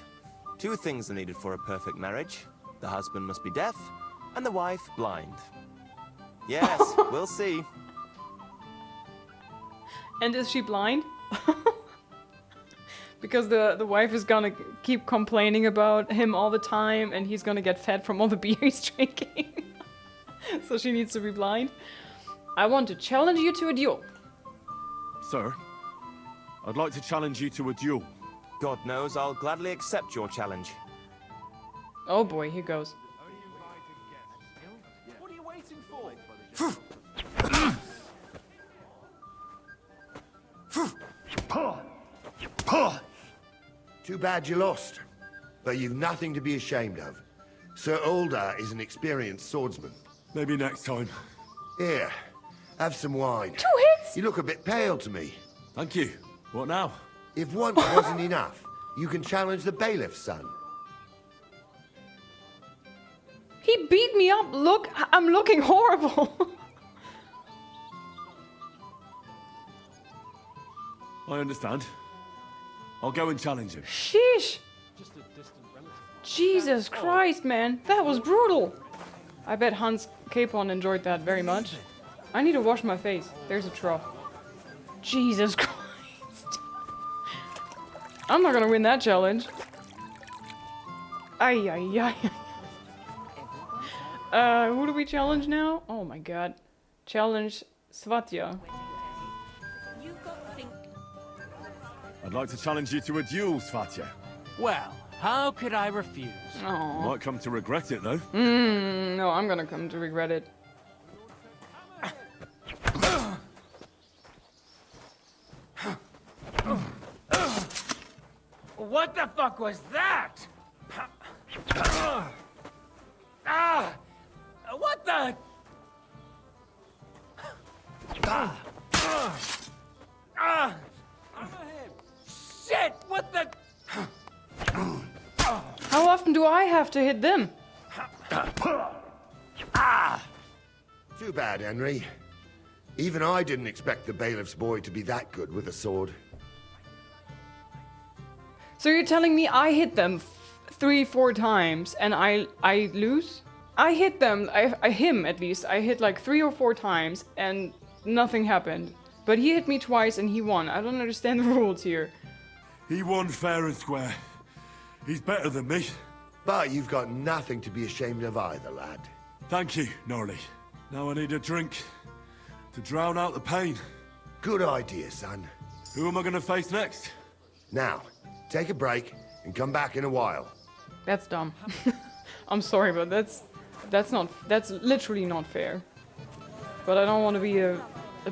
Speaker 11: 2 things are needed for a perfect marriage. The husband must be deaf, and the wife blind. Yes, we'll see.
Speaker 1: And is she blind? Because the wife is gonna keep complaining about him all the time, and he's gonna get fat from all the beer he's drinking. So she needs to be blind. I want to challenge you to a duel.
Speaker 3: Sir, I'd like to challenge you to a duel.
Speaker 11: God knows I'll gladly accept your challenge.
Speaker 1: Oh boy, here goes.
Speaker 5: What are you waiting for?
Speaker 2: Too bad you lost. But you've nothing to be ashamed of. Sir Alder is an experienced swordsman.
Speaker 3: Maybe next time.
Speaker 2: Here, have some wine.
Speaker 1: 2 hits?
Speaker 2: You look a bit pale to me.
Speaker 3: Thank you. What now?
Speaker 2: If once wasn't enough, you can challenge the bailiff's son.
Speaker 1: He beat me up. Look, I'm looking horrible.
Speaker 3: I understand. I'll go and challenge him.
Speaker 1: Sheesh.
Speaker 5: Just a distant relative.
Speaker 1: Jesus Christ, man. That was brutal. I bet Hans Capon enjoyed that very much. I need to wash my face. There's a trough. Jesus Christ. I'm not gonna win that challenge. Ay, ay, ay. Who do we challenge now? Oh my god. Challenge Svatya.
Speaker 3: I'd like to challenge you to a duel, Svatya.
Speaker 7: Well, how could I refuse?
Speaker 1: Aww.
Speaker 3: Might come to regret it, though.
Speaker 1: No, I'm gonna come to regret it.
Speaker 7: What the fuck was that? What the? Shit! What the?
Speaker 1: How often do I have to hit them?
Speaker 2: Too bad, Henry. Even I didn't expect the bailiff's boy to be that good with a sword.
Speaker 1: So you're telling me I hit them 3-4 times and I lose. I hit them, him at least. I hit like 3 or 4 times and nothing happened. But he hit me twice and he won. I don't understand the rules here.
Speaker 3: He won fair and square. He's better than me.
Speaker 12: But you've got nothing to be ashamed of either, lad.
Speaker 3: Thank you, Norley. Now I need a drink to drown out the pain.
Speaker 12: Good idea, son.
Speaker 3: Who am I gonna face next?
Speaker 12: Now, take a break and come back in a while.
Speaker 1: That's dumb. I'm sorry, but that's literally not fair. But I don't want to be a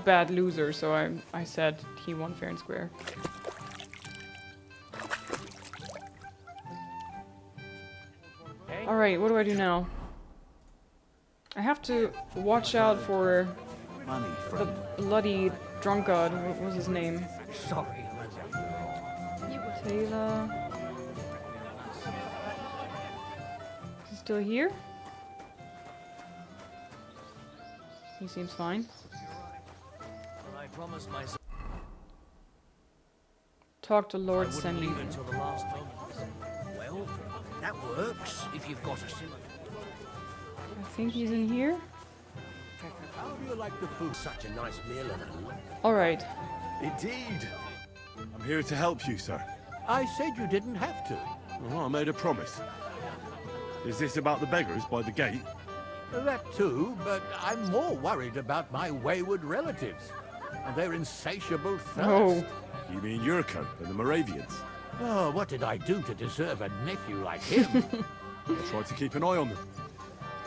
Speaker 1: bad loser, so I said he won fair and square. Alright, what do I do now? I have to watch out for the bloody drunkard. What was his name?
Speaker 4: Sorry.
Speaker 1: Taylor. Is he still here? He seems fine.
Speaker 4: I promised myself
Speaker 1: Talk to Lord
Speaker 4: I wouldn't
Speaker 1: Senny.
Speaker 4: leave until the last moment. Well, that works if you've got a simmer.
Speaker 1: I think he's in here.
Speaker 6: How do you like the food?
Speaker 2: Such a nice meal and
Speaker 1: Alright.
Speaker 3: Indeed. I'm here to help you, sir.
Speaker 6: I said you didn't have to.
Speaker 3: Oh, I made a promise. Is this about the beggars by the gate?
Speaker 6: That too, but I'm more worried about my wayward relatives and their insatiable thirst.
Speaker 1: Oh.
Speaker 3: You mean Yurko and the Moravians?
Speaker 6: Oh, what did I do to deserve a nephew like him?
Speaker 3: I'll try to keep an eye on them.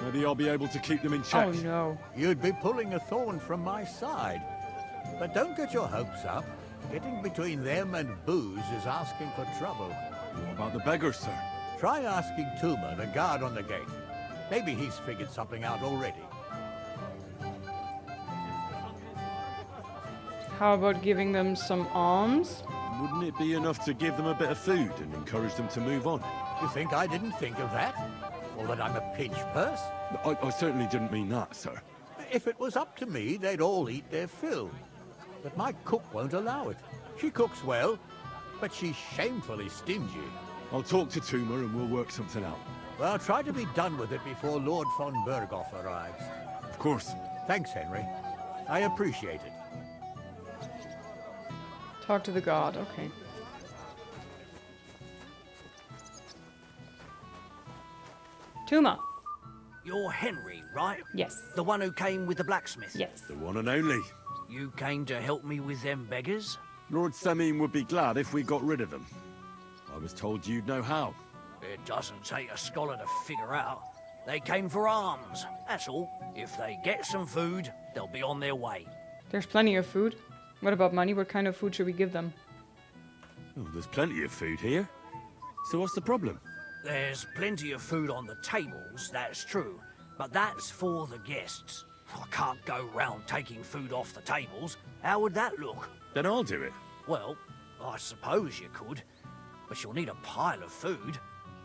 Speaker 3: Maybe I'll be able to keep them in check.
Speaker 1: Oh no.
Speaker 6: You'd be pulling a thorn from my side. But don't get your hopes up. Getting between them and booze is asking for trouble.
Speaker 3: What about the beggars, sir?
Speaker 6: Try asking Tuma, the guard on the gate. Maybe he's figured something out already.
Speaker 1: How about giving them some alms?
Speaker 3: Wouldn't it be enough to give them a bit of food and encourage them to move on?
Speaker 6: You think I didn't think of that? Or that I'm a pinch purse?
Speaker 3: I certainly didn't mean that, sir.
Speaker 6: If it was up to me, they'd all eat their fill. But my cook won't allow it. She cooks well, but she's shamefully stingy.
Speaker 3: I'll talk to Tuma and we'll work something out.
Speaker 6: Well, try to be done with it before Lord von Berghoff arrives.
Speaker 3: Of course.
Speaker 6: Thanks, Henry. I appreciate it.
Speaker 1: Talk to the god, okay. Tuma.
Speaker 4: You're Henry, right?
Speaker 1: Yes.
Speaker 4: The one who came with the blacksmith?
Speaker 1: Yes.
Speaker 3: The one and only.
Speaker 4: You came to help me with them beggars?
Speaker 3: Lord Semine would be glad if we got rid of them. I was told you'd know how.
Speaker 4: It doesn't take a scholar to figure out. They came for alms, that's all. If they get some food, they'll be on their way.
Speaker 1: There's plenty of food. What about money? What kind of food should we give them?
Speaker 3: Oh, there's plenty of food here. So what's the problem?
Speaker 4: There's plenty of food on the tables, that's true. But that's for the guests. I can't go round taking food off the tables. How would that look?
Speaker 3: Then I'll do it.
Speaker 4: Well, I suppose you could. But you'll need a pile of food.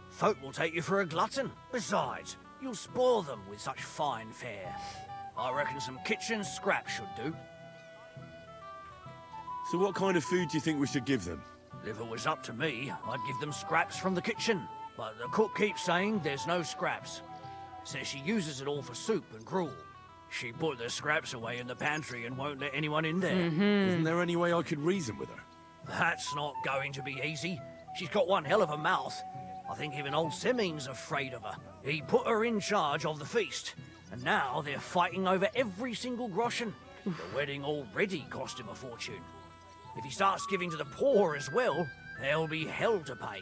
Speaker 4: Folk will take you for a glutton. Besides, you'll spoil them with such fine fare. I reckon some kitchen scraps should do.
Speaker 3: So what kind of food do you think we should give them?
Speaker 4: If it was up to me, I'd give them scraps from the kitchen. But the cook keeps saying there's no scraps. Says she uses it all for soup and gruel. She put the scraps away in the pantry and won't let anyone in there.
Speaker 3: Isn't there any way I could reason with her?
Speaker 4: That's not going to be easy. She's got one hell of a mouth. I think even old Semine's afraid of her. He put her in charge of the feast, and now they're fighting over every single groschen. The wedding already cost him a fortune. If he starts giving to the poor as well, there'll be hell to pay.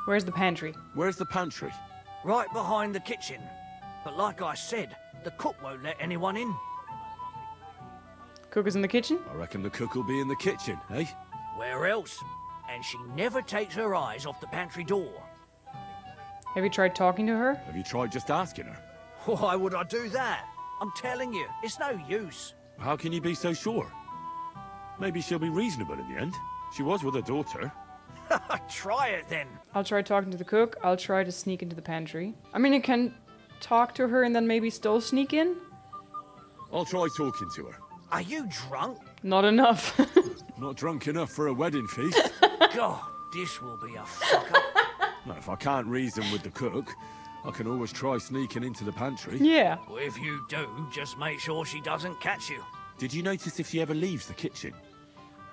Speaker 1: Where's the pantry?
Speaker 3: Where's the pantry?
Speaker 4: Right behind the kitchen. But like I said, the cook won't let anyone in.
Speaker 1: Cook is in the kitchen?
Speaker 3: I reckon the cook will be in the kitchen, eh?
Speaker 4: Where else? And she never takes her eyes off the pantry door.
Speaker 1: Have you tried talking to her?
Speaker 3: Have you tried just asking her?
Speaker 4: Why would I do that? I'm telling you, it's no use.
Speaker 3: How can you be so sure? Maybe she'll be reasonable in the end. She was with her daughter.
Speaker 4: Try it then.
Speaker 1: I'll try talking to the cook. I'll try to sneak into the pantry. I mean, I can talk to her and then maybe still sneak in?
Speaker 3: I'll try talking to her.
Speaker 4: Are you drunk?
Speaker 1: Not enough.
Speaker 3: Not drunk enough for a wedding feast.
Speaker 4: God, this will be a fuck up.
Speaker 3: Now, if I can't reason with the cook, I can always try sneaking into the pantry.
Speaker 1: Yeah.
Speaker 4: Well, if you do, just make sure she doesn't catch you.
Speaker 3: Did you notice if she ever leaves the kitchen?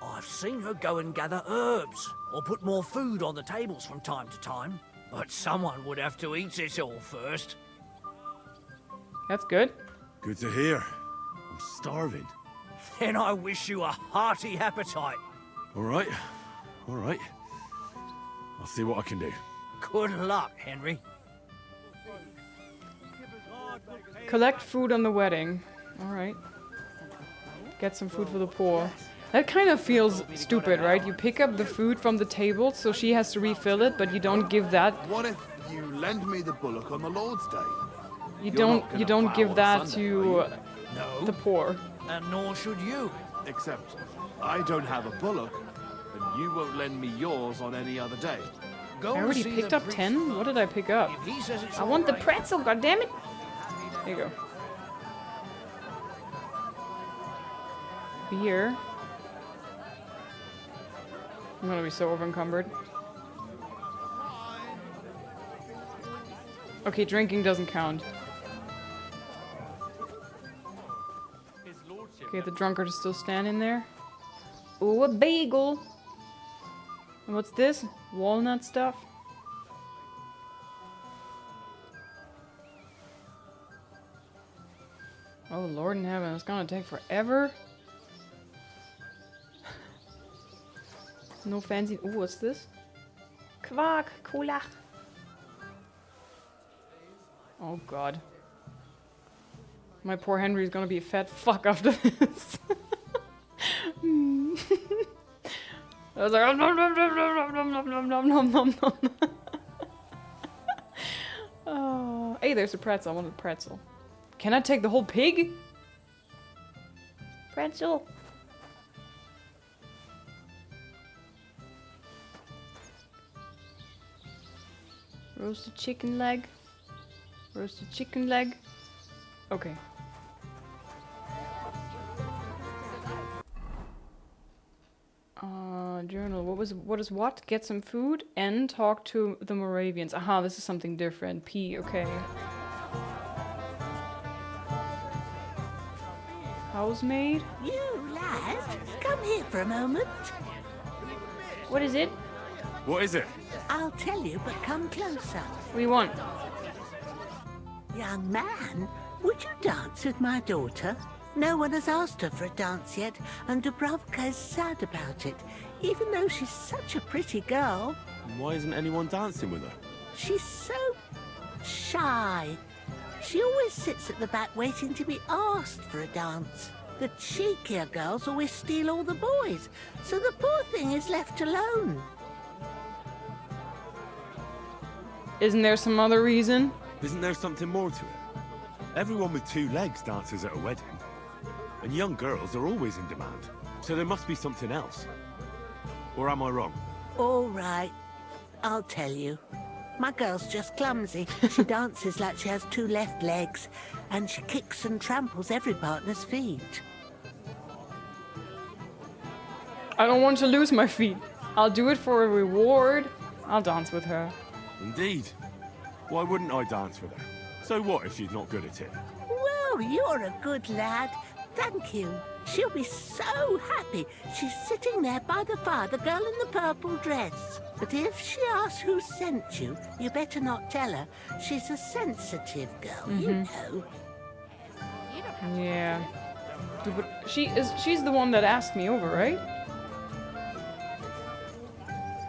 Speaker 4: I've seen her go and gather herbs, or put more food on the tables from time to time. But someone would have to eat it all first.
Speaker 1: That's good.
Speaker 3: Good to hear. I'm starving.
Speaker 4: Then I wish you a hearty appetite.
Speaker 3: All right. All right. I'll see what I can do.
Speaker 4: Good luck, Henry.
Speaker 1: Collect food on the wedding. Alright. Get some food for the poor. That kind of feels stupid, right? You pick up the food from the table, so she has to refill it, but you don't give that.
Speaker 8: What if you lend me the bullock on the Lord's Day?
Speaker 1: You don't give that to the poor.
Speaker 4: And nor should you.
Speaker 8: Except I don't have a bullock, and you won't lend me yours on any other day.
Speaker 4: Go
Speaker 1: I already
Speaker 4: and see
Speaker 1: picked
Speaker 4: the
Speaker 1: up
Speaker 4: priest.
Speaker 1: 10? What did I pick up?
Speaker 4: If he says it's
Speaker 1: I want the
Speaker 4: all right,
Speaker 1: pretzel, goddammit! There you go. Beer. I'm gonna be so over-encumbered. Okay, drinking doesn't count. Okay, the drunkard is still standing there. Ooh, a bagel! And what's this? Walnut stuff? Oh, Lord in heaven, it's gonna take forever. No fancy. Ooh, what's this? Quark, Cola. Oh, God. My poor Henry's gonna be a fat fuck after this. I was like, nom nom nom nom nom nom nom nom nom nom nom. Oh, hey, there's a pretzel. I want a pretzel. Can I take the whole pig? Pretzel. Roasted chicken leg. Roasted chicken leg. Okay. Journal. What is what? Get some food and talk to the Moravians. Aha, this is something different. P, okay. Housemaid?
Speaker 13: You lad, come here for a moment.
Speaker 1: What is it?
Speaker 3: What is it?
Speaker 13: I'll tell you, but come closer.
Speaker 1: What do you want?
Speaker 13: Young man, would you dance with my daughter? No one has asked her for a dance yet, and Dubravka is sad about it, even though she's such a pretty girl.
Speaker 3: Why isn't anyone dancing with her?
Speaker 13: She's so shy. She always sits at the back waiting to be asked for a dance. The cheekier girls always steal all the boys, so the poor thing is left alone.
Speaker 1: Isn't there some other reason?
Speaker 3: Isn't there something more to it? Everyone with two legs dances at a wedding. And young girls are always in demand. So there must be something else. Or am I wrong?
Speaker 13: All right, I'll tell you. My girl's just clumsy. She dances like she has two left legs, and she kicks and tramples every partner's feet.
Speaker 1: I don't want to lose my feet. I'll do it for a reward. I'll dance with her.
Speaker 3: Indeed. Why wouldn't I dance with her? So what if she's not good at it?
Speaker 13: Well, you're a good lad. Thank you. She'll be so happy. She's sitting there by the fire, the girl in the purple dress. But if she asks who sent you, you better not tell her. She's a sensitive girl, you know.
Speaker 1: Yeah. Dude, but she's the one that asked me over, right?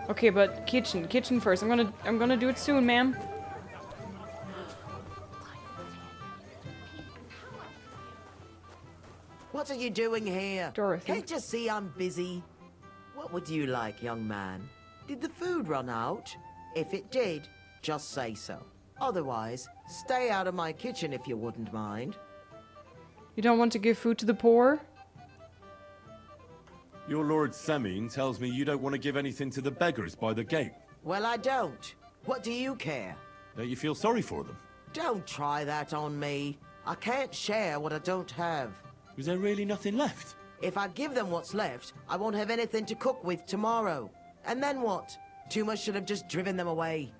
Speaker 1: Okay, but kitchen first. I'm gonna do it soon, ma'am.
Speaker 14: What are you doing here?
Speaker 1: Dorothy.
Speaker 14: Can't you see I'm busy? What would you like, young man? Did the food run out? If it did, just say so. Otherwise, stay out of my kitchen if you wouldn't mind.
Speaker 1: You don't want to give food to the poor?
Speaker 3: Your Lord Semine tells me you don't want to give anything to the beggars by the gate.
Speaker 14: Well, I don't. What do you care?
Speaker 3: Don't you feel sorry for them?
Speaker 14: Don't try that on me. I can't share what I don't have.
Speaker 3: Was there really nothing left?
Speaker 14: If I give them what's left, I won't have anything to cook with tomorrow. And then what? Too much should have just driven them away.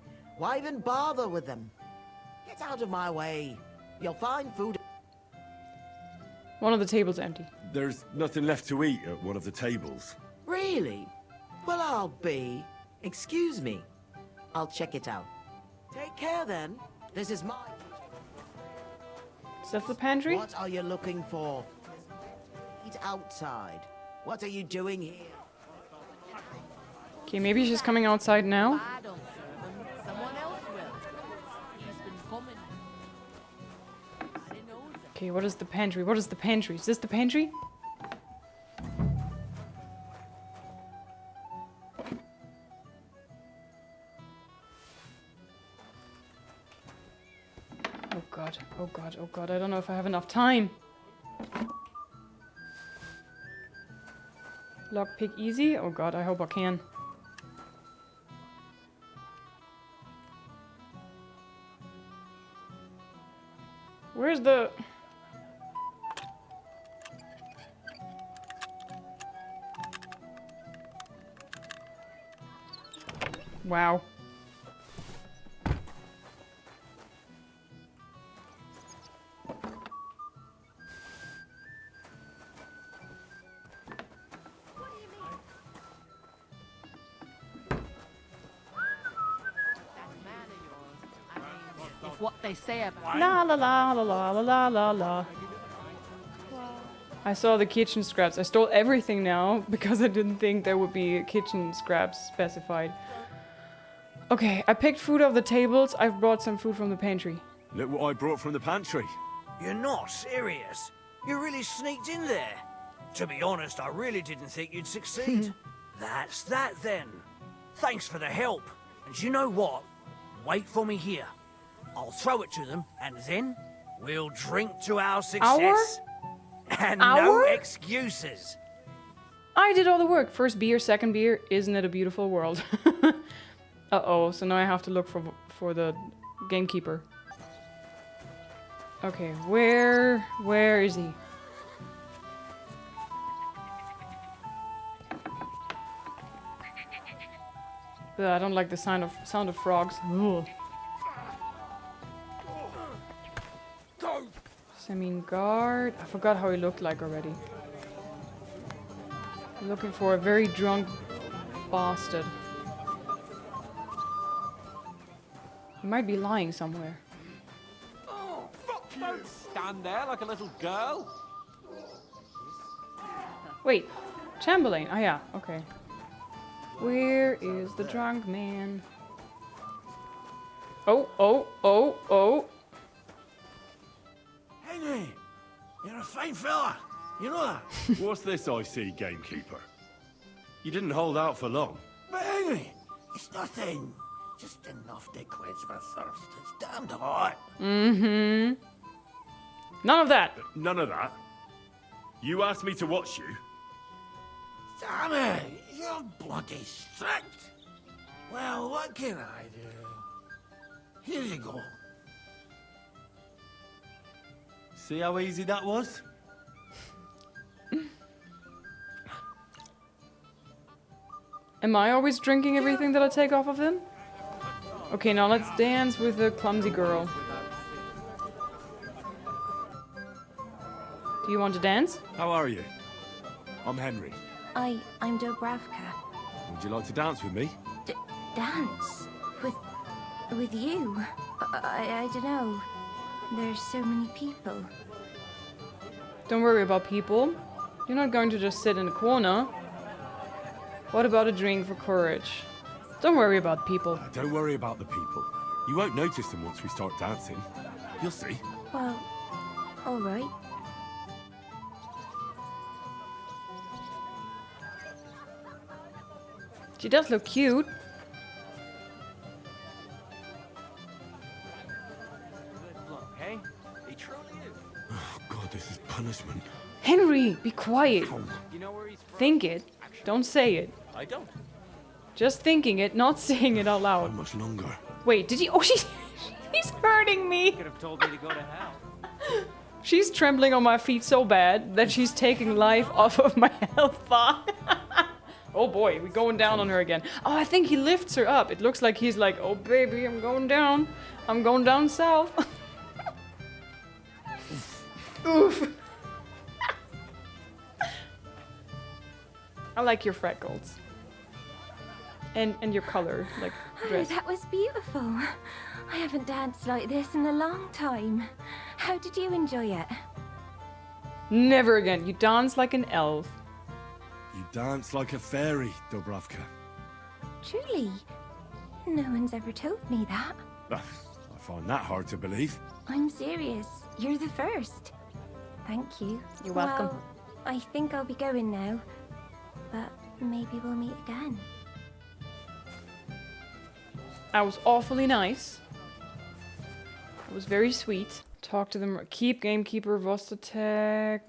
Speaker 14: Why even bother with them? Get out of my way. You'll find food.
Speaker 1: One of the tables empty.
Speaker 3: There's nothing left to eat at one of the tables.
Speaker 14: Really? Well, I'll be. Excuse me. I'll check it out. Take care then. This is my...
Speaker 1: Is that the pantry?
Speaker 14: What are you looking for? Eat outside. What are you doing here?
Speaker 1: Okay, maybe she's coming outside now.
Speaker 9: I don't serve him. Someone else will. He's been coming. I didn't know that.
Speaker 1: Okay, what is the pantry? What is the pantry? Is this the pantry? Oh god, oh god, oh god, I don't know if I have enough time. Lockpick easy? Oh god, I hope I can. Where's the... Wow.
Speaker 9: If what they say about
Speaker 1: La la la la la la la la. I saw the kitchen scraps. I stole everything now because I didn't think there would be kitchen scraps specified. Okay, I picked food off the tables. I've brought some food from the pantry.
Speaker 3: Look what I brought from the pantry.
Speaker 4: You're not serious? You really sneaked in there? To be honest, I really didn't think you'd succeed. That's that then. Thanks for the help. And you know what? Wait for me here. I'll throw it to them, and then we'll drink to our success. And no excuses.
Speaker 1: I did all the work. First beer, second beer. Isn't it a beautiful world? Uh-oh, so now I have to look for the gamekeeper. Okay, where is he? Ugh, I don't like the sound of frogs. Ugh. Semi guard. I forgot how he looked like already. I'm looking for a very drunk bastard. He might be lying somewhere.
Speaker 7: Oh, fuck you! Don't stand there like a little girl.
Speaker 1: Wait, Chamberlain. Ah, yeah. Okay. Where is the drunk man? Oh.
Speaker 2: Henry, you're a fine fella. You know that?
Speaker 3: What's this I see, gamekeeper? You didn't hold out for long.
Speaker 2: But Henry, it's nothing. Just enough to quench my thirst. It's damned hot.
Speaker 1: Mm-hmm. None of that.
Speaker 3: None of that. You asked me to watch you.
Speaker 2: Damn it, you're bloody strict. Well, what can I do? Here you go.
Speaker 3: See how easy that was?
Speaker 1: Am I always drinking everything that I take off of him? Okay, now let's dance with the clumsy girl. Do you want to dance?
Speaker 3: How are you? I'm Henry.
Speaker 15: I'm Dobravka.
Speaker 3: Would you like to dance with me?
Speaker 15: Dance? With you? I don't know. There's so many people.
Speaker 1: Don't worry about people. You're not going to just sit in a corner. What about a drink for courage? Don't worry about people.
Speaker 3: Don't worry about the people. You won't notice them once we start dancing. You'll see.
Speaker 15: Well, all right.
Speaker 1: She does look cute.
Speaker 7: Look, hey? He truly is.
Speaker 3: Oh, God, this is punishment.
Speaker 1: Henry, be quiet.
Speaker 7: You know where he's from?
Speaker 1: Think it. Don't say it.
Speaker 7: I don't.
Speaker 1: Just thinking it, not saying it out loud.
Speaker 3: How much longer?
Speaker 1: Wait, did he? Oh, she's hurting me.
Speaker 7: Could have told me to go to hell.
Speaker 1: She's trembling on my feet so bad that she's taking life off of my health bar. Oh boy, we're going down on her again. Oh, I think he lifts her up. It looks like he's like, oh baby, I'm going down. I'm going down south. Oof. I like your freckles. And your color, like,
Speaker 15: Oh,
Speaker 1: dress.
Speaker 15: that was beautiful. I haven't danced like this in a long time. How did you enjoy it?
Speaker 1: Never again. You dance like an elf.
Speaker 3: You dance like a fairy, Dubravka.
Speaker 15: Truly? No one's ever told me that.
Speaker 3: I find that hard to believe.
Speaker 15: I'm serious. You're the first. Thank you.
Speaker 1: You're welcome.
Speaker 15: Well, I think I'll be going now. But maybe we'll meet again.
Speaker 1: I was awfully nice. It was very sweet. Talk to them. Keep gamekeeper, Vostatek.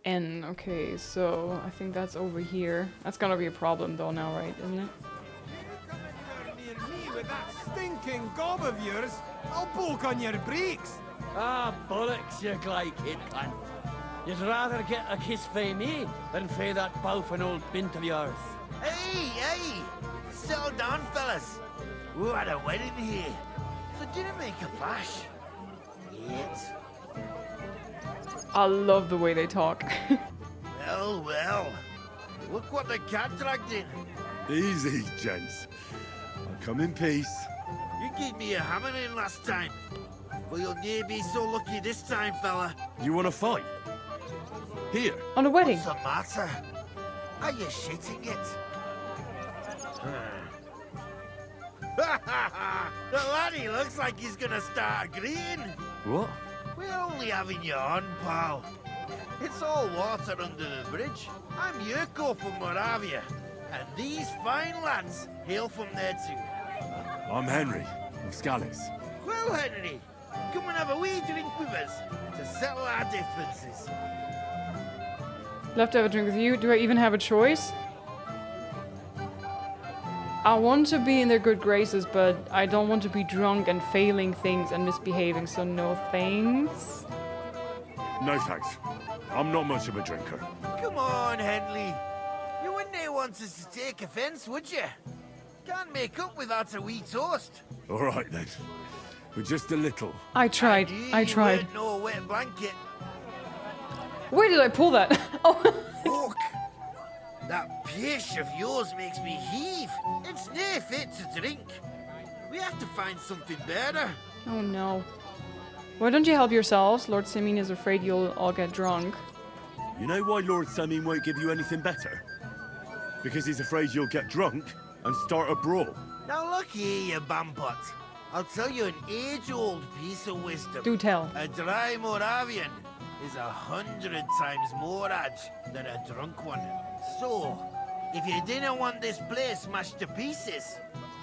Speaker 1: N. Okay, so I think that's over here. That's gonna be a problem though now, right? Isn't it?
Speaker 16: Near me with that stinking gob of yours, I'll poke on your breeks.
Speaker 4: Ah, bollocks, you glide kid cunt. You'd rather get a kiss from me than from that boufing old bint of yours.
Speaker 2: Hey! Settle down, fellas. We had a wedding here, so didn't make a fuss. Yet.
Speaker 1: I love the way they talk.
Speaker 2: Well. Look what the cat dragged in.
Speaker 3: Easy, gents. I'll come in peace.
Speaker 2: You gave me a hammer in last time. But you'll near be so lucky this time, fella.
Speaker 3: You want to fight? Here.
Speaker 1: On a wedding.
Speaker 2: What's the matter? Are you shitting it? The laddie looks like he's gonna start agreeing.
Speaker 3: What?
Speaker 2: We're only having you on, pal. It's all water under the bridge. I'm Yurko from Moravia, and these fine lads hail from there too.
Speaker 3: I'm Henry, of Scallis.
Speaker 2: Well, Henry, come and have a wee drink with us to settle our differences.
Speaker 1: Love to have a drink with you. Do I even have a choice? I want to be in their good graces, but I don't want to be drunk and failing things and misbehaving, so no thanks.
Speaker 3: No thanks. I'm not much of a drinker.
Speaker 2: Come on, Henley. You wouldn't want us to take offence, would you? Can't make up without a wee toast.
Speaker 3: All right then. But just a little.
Speaker 1: I tried. I tried.
Speaker 2: Weren't no wet blanket.
Speaker 1: Where did I pull that? Oh.
Speaker 2: Fuck. That pish of yours makes me heave. It's near fit to drink. We have to find something better.
Speaker 1: Oh no. Why don't you help yourselves? Lord Simeon is afraid you'll all get drunk.
Speaker 3: You know why Lord Simeon won't give you anything better? Because he's afraid you'll get drunk and start a brawl.
Speaker 2: Now look here, you bambot. I'll tell you an age-old piece of wisdom.
Speaker 1: Do tell.
Speaker 2: A dry Moravian is 100 times more edge than a drunk one. So, if you didn't want this place smashed to pieces,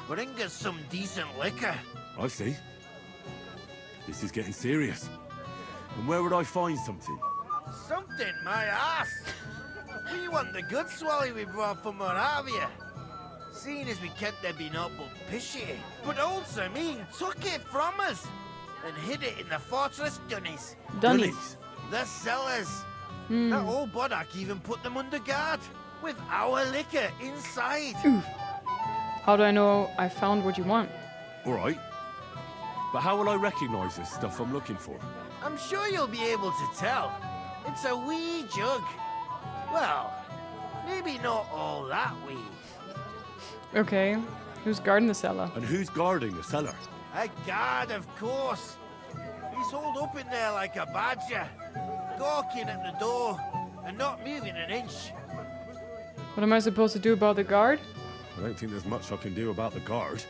Speaker 2: bring us some decent liquor.
Speaker 3: I see. This is getting serious. And where would I find something?
Speaker 2: Something, my ass. We want the good swally we brought from Moravia. Seeing as we can't there be not but pishy. But old Simeon took it from us and hid it in the fortress dunnies.
Speaker 1: Dunnies?
Speaker 2: The cellars. That old Boddock even put them under guard with our liquor inside.
Speaker 1: Oof. How do I know I found what you want?
Speaker 3: All right. But how will I recognize this stuff I'm looking for?
Speaker 2: I'm sure you'll be able to tell. It's a wee jug. Well, maybe not all that wee.
Speaker 1: Okay. Who's guarding the cellar?
Speaker 3: And who's guarding the cellar?
Speaker 2: A guard, of course. He's holed up in there like a badger, gawking at the door and not moving an inch.
Speaker 1: What am I supposed to do about the guard?
Speaker 3: I don't think there's much I can do about the guard.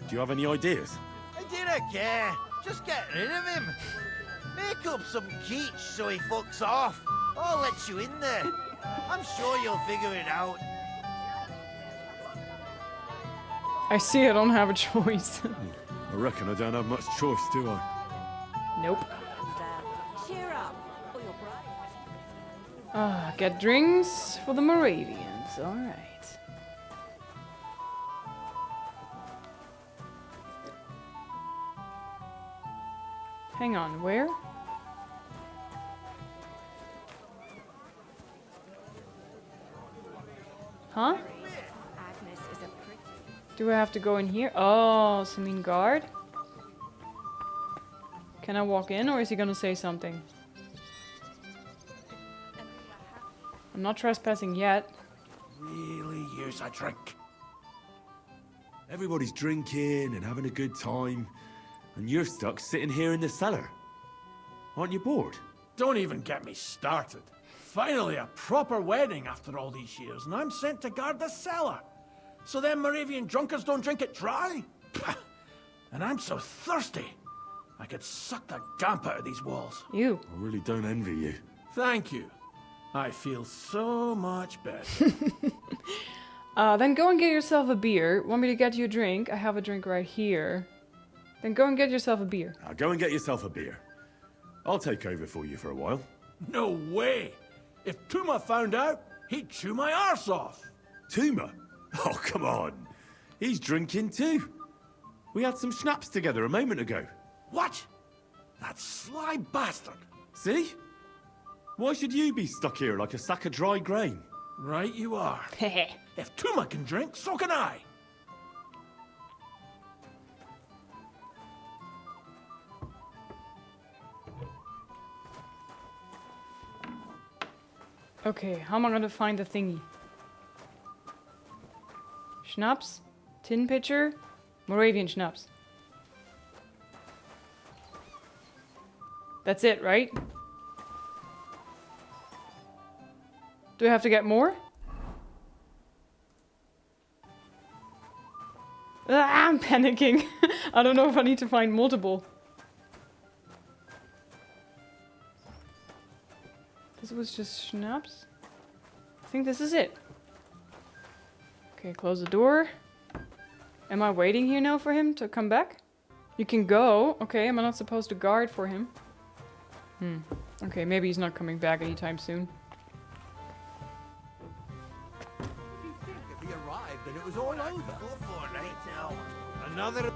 Speaker 3: Do you have any ideas?
Speaker 2: I didn't care. Just get rid of him. Make up some keech so he fucks off. I'll let you in there. I'm sure you'll figure it out.
Speaker 1: I see I don't have a choice.
Speaker 3: I reckon I don't have much choice, do I?
Speaker 1: Nope.
Speaker 9: Cheer up, or you'll break.
Speaker 1: Get drinks for the Moravians. Alright. Hang on, where? Huh? Do I have to go in here? Oh, so I mean guard? Can I walk in, or is he gonna say something? I'm not trespassing yet.
Speaker 3: Really, here's a drink. Everybody's drinking and having a good time, and you're stuck sitting here in the cellar. Aren't you bored?
Speaker 17: Don't even get me started. Finally, a proper wedding after all these years, and I'm sent to guard the cellar. So them Moravian drunkards don't drink it dry? Pah. And I'm so thirsty. I could suck the damp out of these walls.
Speaker 1: You.
Speaker 3: I really don't envy you.
Speaker 17: Thank you. I feel so much better.
Speaker 1: Then go and get yourself a beer. Want me to get you a drink? I have a drink right here. Then go and get yourself a beer.
Speaker 3: Now go and get yourself a beer. I'll take over for you for a while.
Speaker 17: No way! If Tuma found out, he'd chew my arse off.
Speaker 3: Tuma? Oh, come on. He's drinking too. We had some schnapps together a moment ago.
Speaker 17: What? That sly bastard.
Speaker 3: See? Why should you be stuck here like a sack of dry grain?
Speaker 17: Right you are. If Tuma can drink, so can I.
Speaker 1: Okay, how am I gonna find the thingy? Schnapps? Tin pitcher? Moravian schnapps. That's it, right? Do I have to get more? Ah, I'm panicking. I don't know if I need to find multiple. This was just schnapps? I think this is it. Okay, close the door. Am I waiting here now for him to come back? You can go. Okay, am I not supposed to guard for him? Okay, maybe he's not coming back anytime soon.
Speaker 6: If he arrived and it was all over.
Speaker 16: Another.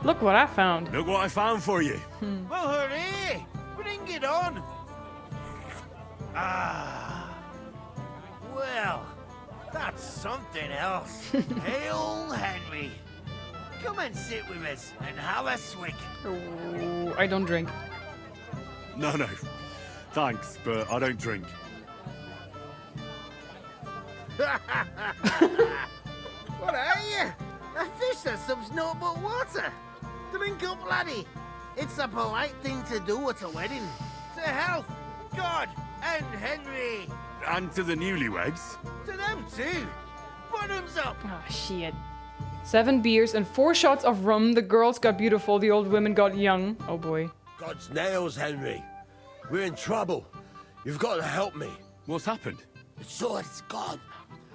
Speaker 1: Look what I found.
Speaker 3: Look what I found for you.
Speaker 16: Well, hooray! Bring it on. Ah. Well, that's something else. Hail, Henry. Come and sit with us and have a swig.
Speaker 1: Oh, I don't drink.
Speaker 3: No. Thanks, but I don't drink.
Speaker 16: What are you? A fish that subs naught but water. Drink up, laddie. It's a polite thing to do at a wedding. To health, God, and Henry.
Speaker 3: And to the newlyweds.
Speaker 16: To them too. Bottoms up.
Speaker 1: Ah, shit. 7 beers and 4 shots of rum. The girls got beautiful, the old women got young. Oh boy.
Speaker 2: God's nails, Henry. We're in trouble. You've got to help me.
Speaker 3: What's happened?
Speaker 2: The sword's gone.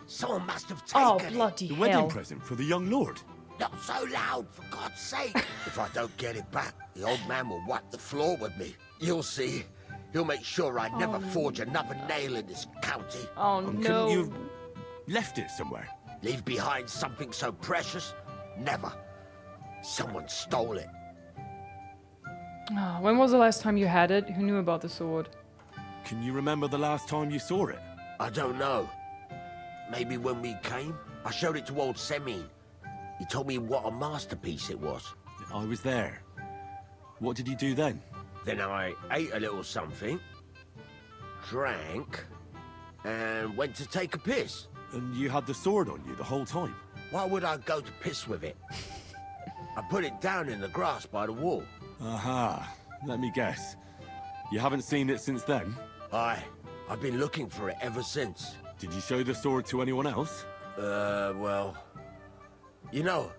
Speaker 2: Someone must have taken
Speaker 1: Oh,
Speaker 2: it.
Speaker 1: bloody
Speaker 3: The
Speaker 1: hell.
Speaker 3: wedding present for the young lord.
Speaker 2: Not so loud, for God's sake. If I don't get it back, the old man will wipe the floor with me. You'll see. He'll make sure I never forge another nail in this county.
Speaker 1: Oh,
Speaker 3: And
Speaker 1: no.
Speaker 3: couldn't you have left it somewhere?
Speaker 2: Leave behind something so precious? Never. Someone stole it.
Speaker 1: Ah, when was the last time you had it? Who knew about the sword?
Speaker 3: Can you remember the last time you saw it?
Speaker 2: I don't know. Maybe when we came? I showed it to old Semine. He told me what a masterpiece it was.
Speaker 3: I was there. What did you do then?
Speaker 2: Then I ate a little something, drank, and went to take a piss.
Speaker 3: And you had the sword on you the whole time?
Speaker 2: Why would I go to piss with it? I put it down in the grass by the wall.
Speaker 3: Aha. Let me guess. You haven't seen it since then?
Speaker 2: Aye. I've been looking for it ever since.
Speaker 3: Did you show the sword to anyone else?
Speaker 2: Well... You know,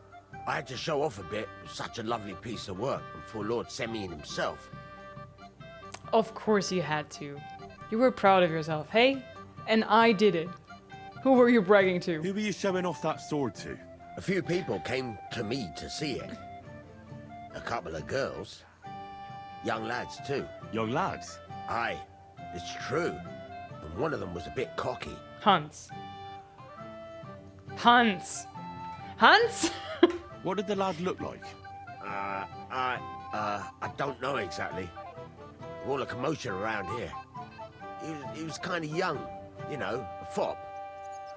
Speaker 2: I had to show off a bit. It was such a lovely piece of work, and for Lord Semine himself.
Speaker 1: Of course you had to. You were proud of yourself, hey? And I did it. Who were you bragging to?
Speaker 3: Who were you showing off that sword to?
Speaker 2: A few people came to me to see it. A couple of girls. Young lads, too.
Speaker 3: Young lads?
Speaker 2: Aye, it's true. And one of them was a bit cocky.
Speaker 1: Hans. Hans! Hans?
Speaker 3: What did the lad look like?
Speaker 2: I don't know exactly. All the commotion around here. He was kind of young, you know, a fop.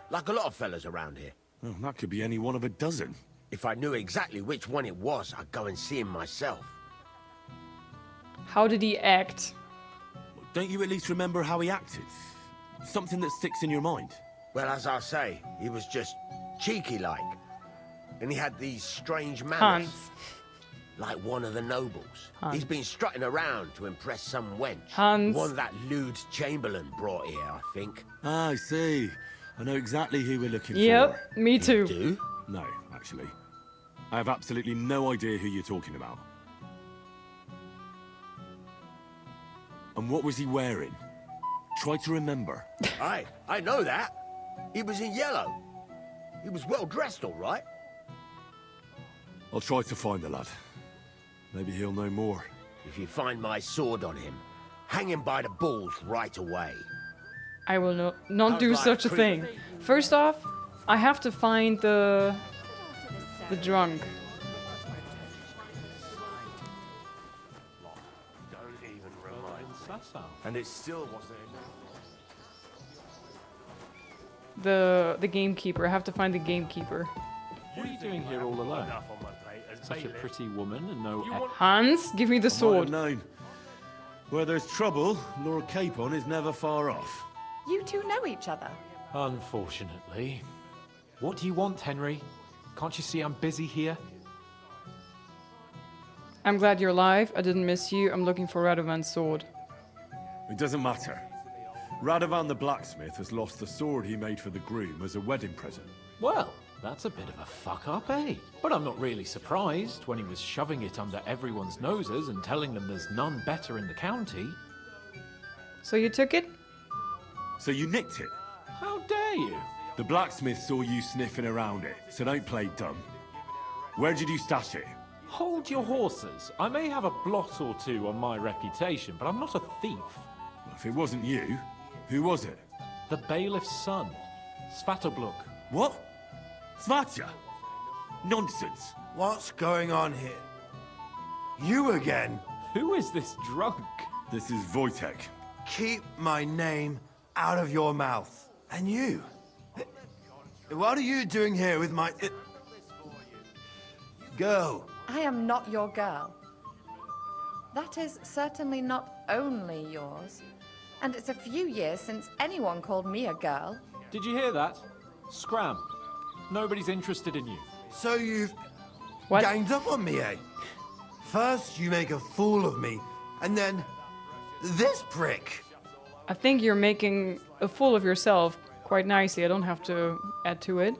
Speaker 2: like a lot of fellas around here.
Speaker 3: Oh, that could be any one of a dozen.
Speaker 2: If I knew exactly which one it was, I'd go and see him myself.
Speaker 1: How did he act?
Speaker 3: Don't you at least remember how he acted? Something that sticks in your mind.
Speaker 2: Well, as I say, he was just cheeky-like. And he had these strange manners.
Speaker 1: Hans.
Speaker 2: Like one of the nobles.
Speaker 1: Hans.
Speaker 2: He's been strutting around to impress some wench.
Speaker 1: Hans.
Speaker 2: One that lewd Chamberlain brought here, I think.
Speaker 3: Ah, I see. I know exactly who we're looking for.
Speaker 1: Yep, me too.
Speaker 2: You do?
Speaker 3: No, actually. I have absolutely no idea who you're talking about. And what was he wearing? Try to remember.
Speaker 2: I know that. He was in yellow. He was well dressed, all right.
Speaker 3: I'll try to find the lad. Maybe he'll know more.
Speaker 2: If you find my sword on him, hang him by the balls right away.
Speaker 1: I will not do such a thing. First off, I have to find the drunk.
Speaker 11: And it still wasn't
Speaker 1: The gamekeeper. I have to find the gamekeeper.
Speaker 5: What are you doing here all alone? Such a pretty woman and no...
Speaker 1: Hans, give me the sword.
Speaker 3: Known. Where there's trouble, Lord Capon is never far off.
Speaker 10: You two know each other?
Speaker 5: Unfortunately. What do you want, Henry? Can't you see I'm busy here?
Speaker 1: I'm glad you're alive. I didn't miss you. I'm looking for Radovan's sword.
Speaker 3: It doesn't matter. Radovan the blacksmith has lost the sword he made for the groom as a wedding present.
Speaker 5: Well, that's a bit of a fuck-up, eh? But I'm not really surprised when he was shoving it under everyone's noses and telling them there's none better in the county.
Speaker 1: So you took it?
Speaker 3: So you nicked it?
Speaker 5: How dare you?
Speaker 3: The blacksmith saw you sniffing around it, so don't play dumb. Where did you stash it?
Speaker 5: Hold your horses. I may have a blot or two on my reputation, but I'm not a thief.
Speaker 3: If it wasn't you, who was it?
Speaker 5: The bailiff's son, Svatobluk.
Speaker 3: What? Svatja? Nonsense.
Speaker 8: What's going on here? You again?
Speaker 5: Who is this drunk?
Speaker 3: This is Wojtek.
Speaker 8: Keep my name out of your mouth. And you? What are you doing here with my... girl?
Speaker 10: I am not your girl. That is certainly not only yours. And it's a few years since anyone called me a girl.
Speaker 5: Did you hear that? Scram. Nobody's interested in you.
Speaker 8: So you've
Speaker 1: What?
Speaker 8: ganged up on me, eh? First you make a fool of me, and then this prick.
Speaker 1: I think you're making a fool of yourself quite nicely. I don't have to add to it.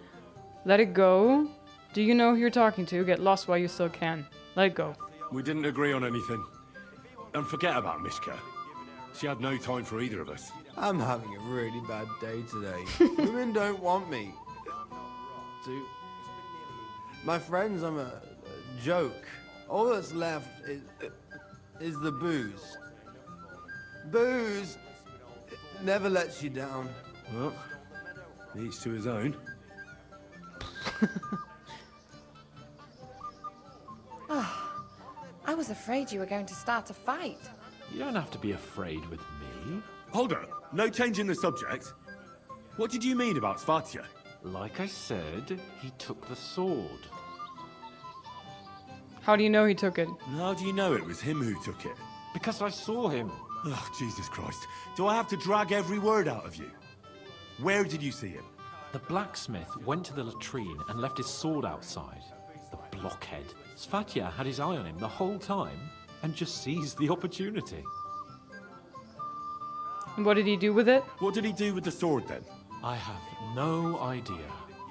Speaker 1: Let it go. Do you know who you're talking to? Get lost while you still can. Let it go.
Speaker 3: We didn't agree on anything. And forget about Mishka. She had no time for either of us.
Speaker 8: I'm having a really bad day today. Women don't want me. My friends, I'm a joke. All that's left is the booze. Booze never lets you down.
Speaker 3: Well, each to his own.
Speaker 10: I was afraid you were going to start a fight.
Speaker 5: You don't have to be afraid with me.
Speaker 3: Hold up. No change in the subject. What did you mean about Svatja?
Speaker 5: Like I said, he took the sword.
Speaker 1: How do you know he took it?
Speaker 3: How do you know it was him who took it?
Speaker 5: Because I saw him.
Speaker 3: Oh, Jesus Christ. Do I have to drag every word out of you? Where did you see him?
Speaker 5: The blacksmith went to the latrine and left his sword outside. The blockhead. Svatja had his eye on him the whole time and just seized the opportunity.
Speaker 1: And what did he do with it?
Speaker 3: What did he do with the sword then?
Speaker 5: I have no idea.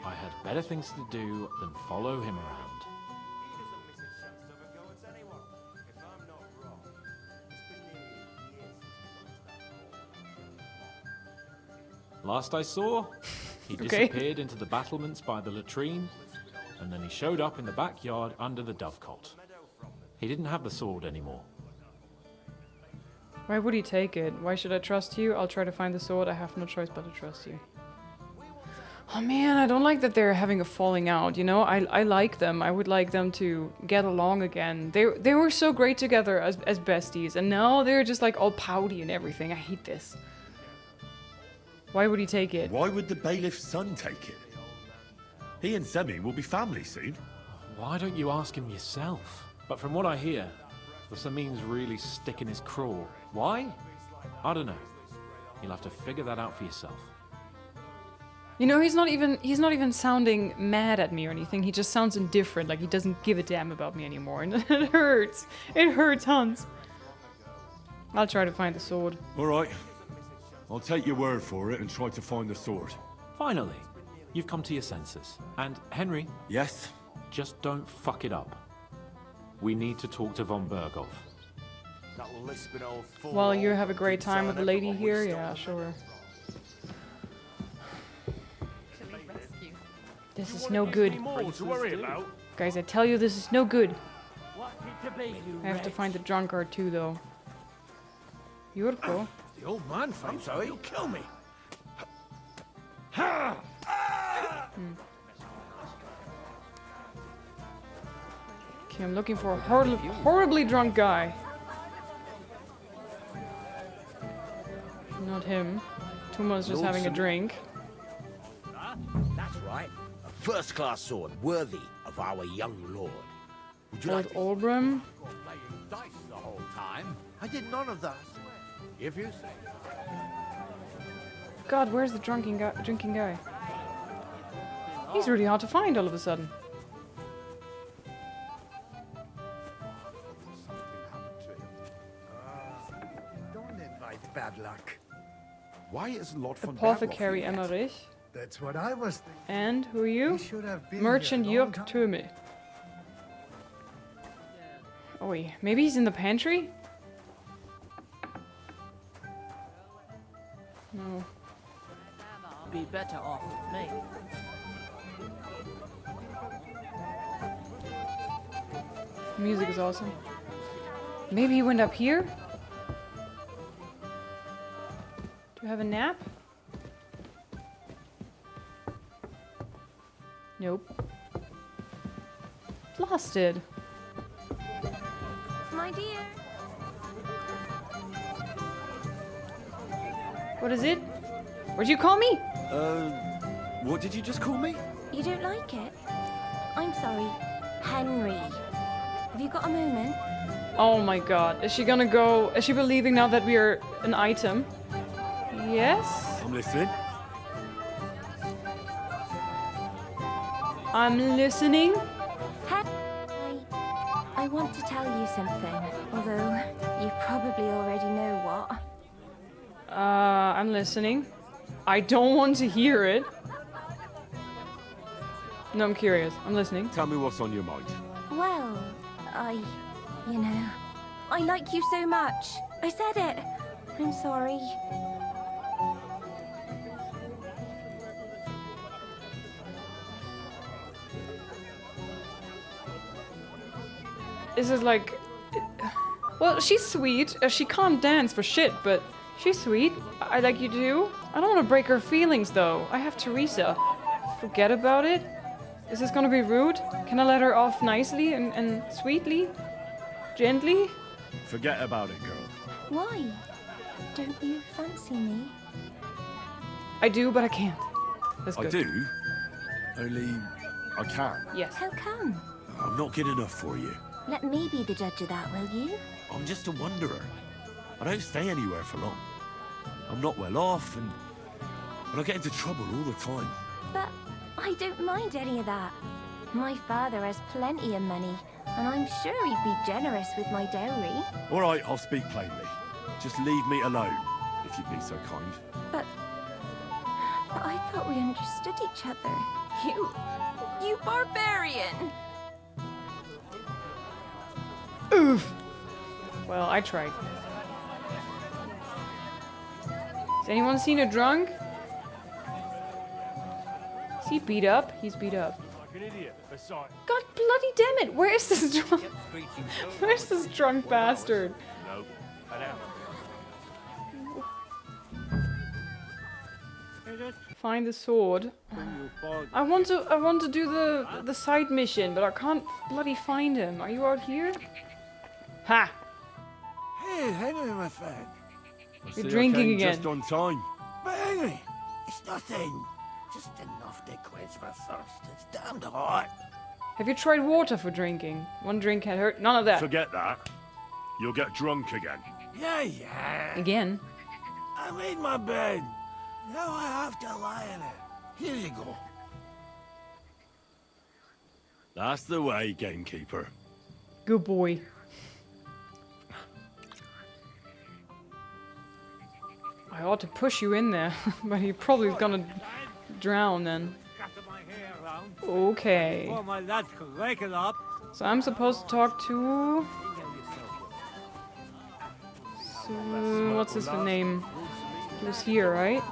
Speaker 5: I had better things to do than follow him around. Last I saw, he disappeared into the battlements by the latrine, and then he showed up in the backyard under the dovecot. He didn't have the sword anymore.
Speaker 1: Why would he take it? Why should I trust you? I'll try to find the sword. I have no choice but to trust you. Oh man, I don't like that they're having a falling out, you know? I like them. I would like them to get along again. They were so great together as besties, and now they're just like all pouty and everything. I hate this. Why would he take it?
Speaker 3: Why would the bailiff's son take it? He and Semi will be family soon.
Speaker 5: Why don't you ask him yourself? But from what I hear, the Samin's really sticking his craw. Why? I don't know. You'll have to figure that out for yourself.
Speaker 1: You know, he's not even sounding mad at me or anything. He just sounds indifferent, like he doesn't give a damn about me anymore. And it hurts. It hurts, Hans. I'll try to find the sword.
Speaker 3: All right. I'll take your word for it and try to find the sword.
Speaker 5: Finally, you've come to your senses. And Henry?
Speaker 3: Yes?
Speaker 5: Just don't fuck it up. We need to talk to von Berghoff.
Speaker 1: Well, you have a great time with the lady here? Yeah, sure. This is no good. Guys, I tell you, this is no good. I have to find the drunkard too, though. Jurko.
Speaker 17: The old man finds out he'll kill me.
Speaker 1: Okay, I'm looking for a horribly drunk guy. Not him. Tuma's just having a drink.
Speaker 2: That's right. A first-class sword worthy of our young lord. Would you
Speaker 1: Lord
Speaker 2: like
Speaker 1: Oldbrim.
Speaker 6: Playing dice the whole time.
Speaker 16: I did none of that.
Speaker 6: If you say.
Speaker 1: God, where's the drinking guy? He's really hard to find all of a sudden.
Speaker 18: Don't invite bad luck.
Speaker 12: Why is Lord von
Speaker 1: Apothecary
Speaker 12: Berghoff yet?
Speaker 1: Emmerich.
Speaker 18: That's what I was thinking.
Speaker 1: And who are you?
Speaker 18: He should have been
Speaker 1: Merchant
Speaker 18: here a long
Speaker 1: Jörg
Speaker 18: time.
Speaker 1: Töme. Oh wait, maybe he's in the pantry? No.
Speaker 9: Be better off with me.
Speaker 1: Music is awesome. Maybe he went up here? Do you have a nap? Nope. Blasted.
Speaker 15: My dear.
Speaker 1: What is it? What'd you call me?
Speaker 3: What did you just call me?
Speaker 15: You don't like it? I'm sorry. Henry. Have you got a moment?
Speaker 1: Oh my god. Is she gonna go? Is she believing now that we are an item? Yes?
Speaker 3: I'm listening.
Speaker 1: I'm listening.
Speaker 15: I want to tell you something, although you probably already know what.
Speaker 1: I'm listening. I don't want to hear it. No, I'm curious. I'm listening.
Speaker 3: Tell me what's on your mind.
Speaker 15: Well, you know, I like you so much. I said it. I'm sorry.
Speaker 1: This is like... Well, she's sweet. She can't dance for shit, but she's sweet. I like you too. I don't want to break her feelings, though. I have Teresa. Forget about it? Is this gonna be rude? Can I let her off nicely and sweetly? Gently?
Speaker 3: Forget about it, girl.
Speaker 15: Why? Don't you fancy me?
Speaker 1: I do, but I can't. That's good.
Speaker 3: I do. Only I can't.
Speaker 1: Yes.
Speaker 15: How come?
Speaker 3: I'm not good enough for you.
Speaker 15: Let me be the judge of that, will you?
Speaker 3: I'm just a wanderer. I don't stay anywhere for long. I'm not well off, and I get into trouble all the time.
Speaker 15: But I don't mind any of that. My father has plenty of money, and I'm sure he'd be generous with my dowry.
Speaker 3: All right, I'll speak plainly. Just leave me alone, if you'd be so kind.
Speaker 15: But I thought we understood each other. You barbarian!
Speaker 1: Oof! Well, I tried. Has anyone seen a drunk? Is he beat up? He's beat up. God bloody damn it! Where is this drunk? Where's this drunk bastard? Find the sword. I want to do the side mission, but I can't bloody find him. Are you out here? Ha!
Speaker 17: Hey, Henry, my friend.
Speaker 1: You're drinking again.
Speaker 3: Just on time.
Speaker 17: But Henry,
Speaker 16: It's nothing. Just enough to quench my thirst. It's damned hot.
Speaker 1: Have you tried water for drinking? One drink can't hurt. None of that.
Speaker 3: Forget that. You'll get drunk again.
Speaker 16: Yeah.
Speaker 1: Again?
Speaker 16: I made my bed. Now I have to lie in it. Here you go.
Speaker 3: That's the way, gamekeeper.
Speaker 1: Good boy. I ought to push you in there, but he probably is gonna drown then. Okay.
Speaker 7: Well, my lads could wake it up.
Speaker 1: So I'm supposed to talk to... what's his name? Who's here, right?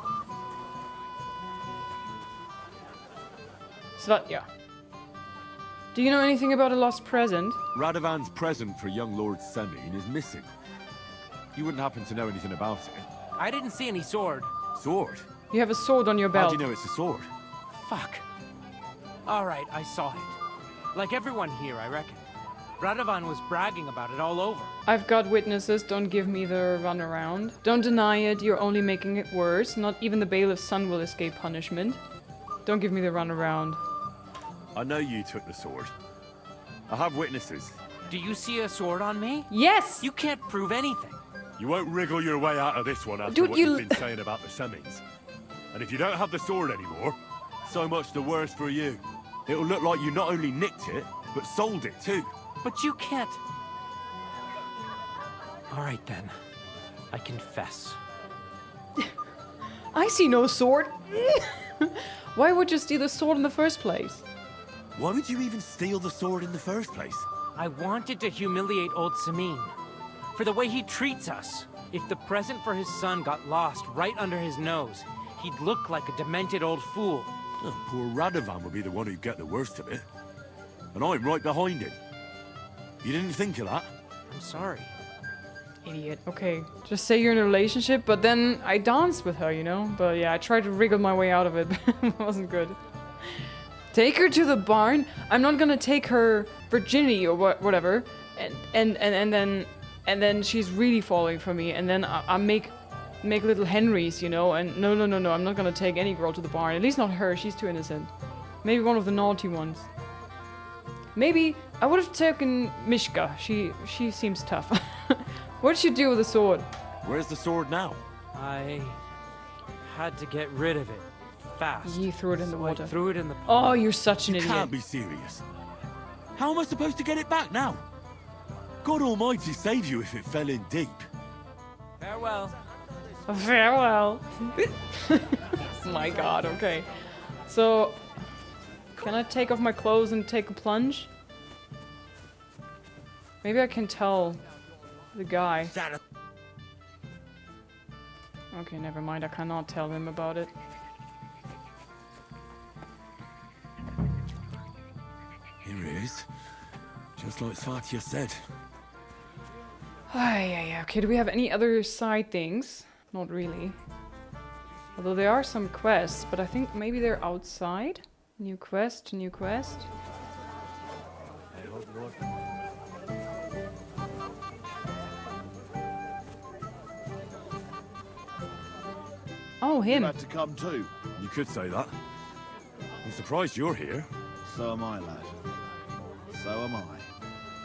Speaker 1: Svatya. Do you know anything about a lost present?
Speaker 3: Radovan's present for young Lord Semine is missing. You wouldn't happen to know anything about it?
Speaker 7: I didn't see any sword.
Speaker 3: Sword?
Speaker 1: You have a sword on your belt.
Speaker 3: How do you know it's a sword?
Speaker 7: Fuck. Alright, I saw it. Like everyone here, I reckon. Radovan was bragging about it all over.
Speaker 1: I've got witnesses, don't give me the runaround. Don't deny it, you're only making it worse. Not even the bailiff's son will escape punishment. Don't give me the runaround.
Speaker 3: I know you took the sword. I have witnesses.
Speaker 7: Do you see a sword on me?
Speaker 1: Yes!
Speaker 7: You can't prove anything.
Speaker 3: You won't wriggle your way out of this one after what you've been saying about the Semines. And if you don't have the sword anymore, so much the worse for you. It'll look like you not only nicked it, but sold it too.
Speaker 7: But you can't... Alright then. I confess.
Speaker 1: I see no sword. Why would you steal the sword in the first place?
Speaker 3: Why would you even steal the sword in the first place?
Speaker 7: I wanted to humiliate old Semine. For the way he treats us. If the present for his son got lost right under his nose, he'd look like a demented old fool.
Speaker 3: Oh, poor Radovan would be the one who'd get the worst of it. And I'm right behind him. You didn't think of that?
Speaker 7: I'm sorry.
Speaker 1: Idiot. Okay, just say you're in a relationship, but then I danced with her, you know? But yeah, I tried to wriggle my way out of it, but it wasn't good. Take her to the barn? I'm not gonna take her virginity or whatever, and then she's really falling for me, and then I make little Henrys, you know? And no, I'm not gonna take any girl to the barn. At least not her, she's too innocent. Maybe one of the naughty ones. Maybe I would have taken Mishka. She seems tough. What did you do with the sword?
Speaker 3: Where's the sword now?
Speaker 7: I had to get rid of it fast.
Speaker 1: You threw it in the water.
Speaker 7: I threw it in the
Speaker 1: pond. Oh, you're such an
Speaker 3: You
Speaker 1: idiot.
Speaker 3: can't be serious. How am I supposed to get it back now? God Almighty save you if it fell in deep.
Speaker 7: Farewell.
Speaker 1: Farewell. My God, okay. So, can I take off my clothes and take a plunge? Maybe I can tell the guy. Okay, never mind. I cannot tell him about it.
Speaker 3: Here it is. Just like Svatya said.
Speaker 1: Yeah. Okay, do we have any other side things? Not really. Although there are some quests, but I think maybe they're outside. New quest, new quest. Oh, him.
Speaker 19: You had to come too.
Speaker 3: You could say that. I'm surprised you're here.
Speaker 19: So am I, lad. So am I.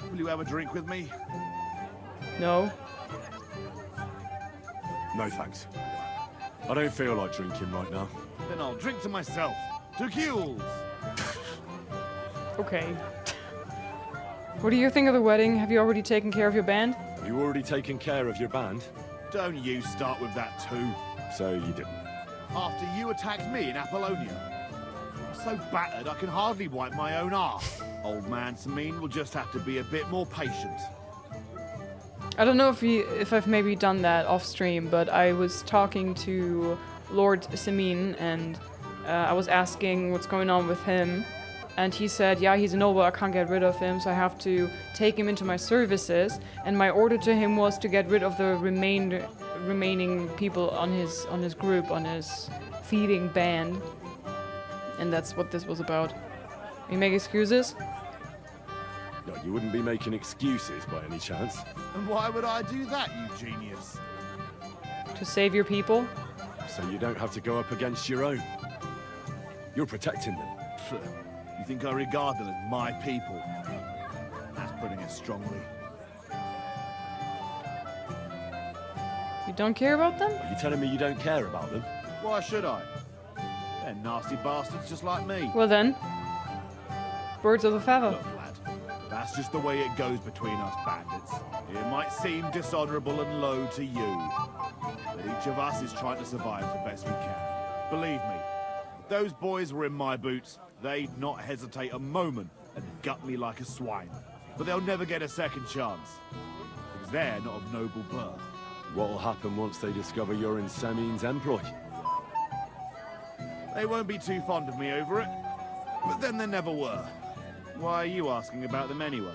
Speaker 19: Will you have a drink with me?
Speaker 1: No.
Speaker 3: No thanks. I don't feel like drinking right now.
Speaker 19: Then I'll drink to myself. To Kules!
Speaker 1: Okay. What do you think of the wedding? Have you already taken care of your band?
Speaker 3: Have you already taken care of your band?
Speaker 19: Don't you start with that too.
Speaker 3: So you didn't.
Speaker 19: After you attacked me in Apollonia. I'm so battered I can hardly wipe my own arse. Old man Semine will just have to be a bit more patient.
Speaker 1: I don't know if I've maybe done that off stream, but I was talking to Lord Semine and I was asking what's going on with him. And he said, yeah, he's a noble, I can't get rid of him, so I have to take him into my services. And my order to him was to get rid of the remaining people on his group, on his feeding band. And that's what this was about. You make excuses?
Speaker 3: No, you wouldn't be making excuses by any chance.
Speaker 19: And why would I do that, you genius?
Speaker 1: To save your people?
Speaker 3: So you don't have to go up against your own. You're protecting them.
Speaker 19: You think I regard them as my people? That's putting it strongly.
Speaker 1: You don't care about them?
Speaker 3: Are you telling me you don't care about them?
Speaker 19: Why should I? They're nasty bastards just like me.
Speaker 1: Well then, birds of a feather.
Speaker 19: Look, lad, that's just the way it goes between us bandits. It might seem dishonorable and low to you, but each of us is trying to survive the best we can. Believe me, if those boys were in my boots, they'd not hesitate a moment and gut me like a swine. But they'll never get a second chance, because they're not of noble birth.
Speaker 3: What'll happen once they discover you're in Semin's employ?
Speaker 19: They won't be too fond of me over it, but then they never were. Why are you asking about them anyway?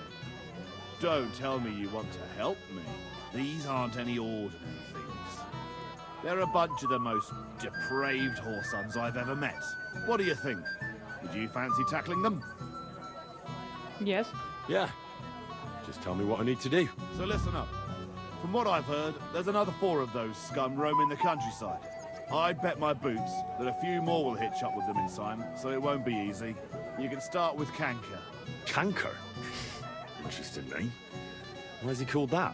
Speaker 19: Don't tell me you want to help me. These aren't any ordinary thieves. They're a bunch of the most depraved whoresons I've ever met. What do you think? Would you fancy tackling them?
Speaker 1: Yes.
Speaker 3: Yeah. Just tell me what I need to do.
Speaker 19: So listen up. From what I've heard, there's another 4 of those scum roaming the countryside. I'd bet my boots that a few more will hitch up with them in time, so it won't be easy. You can start with Canker.
Speaker 3: Canker? Interesting name. Why is he called that?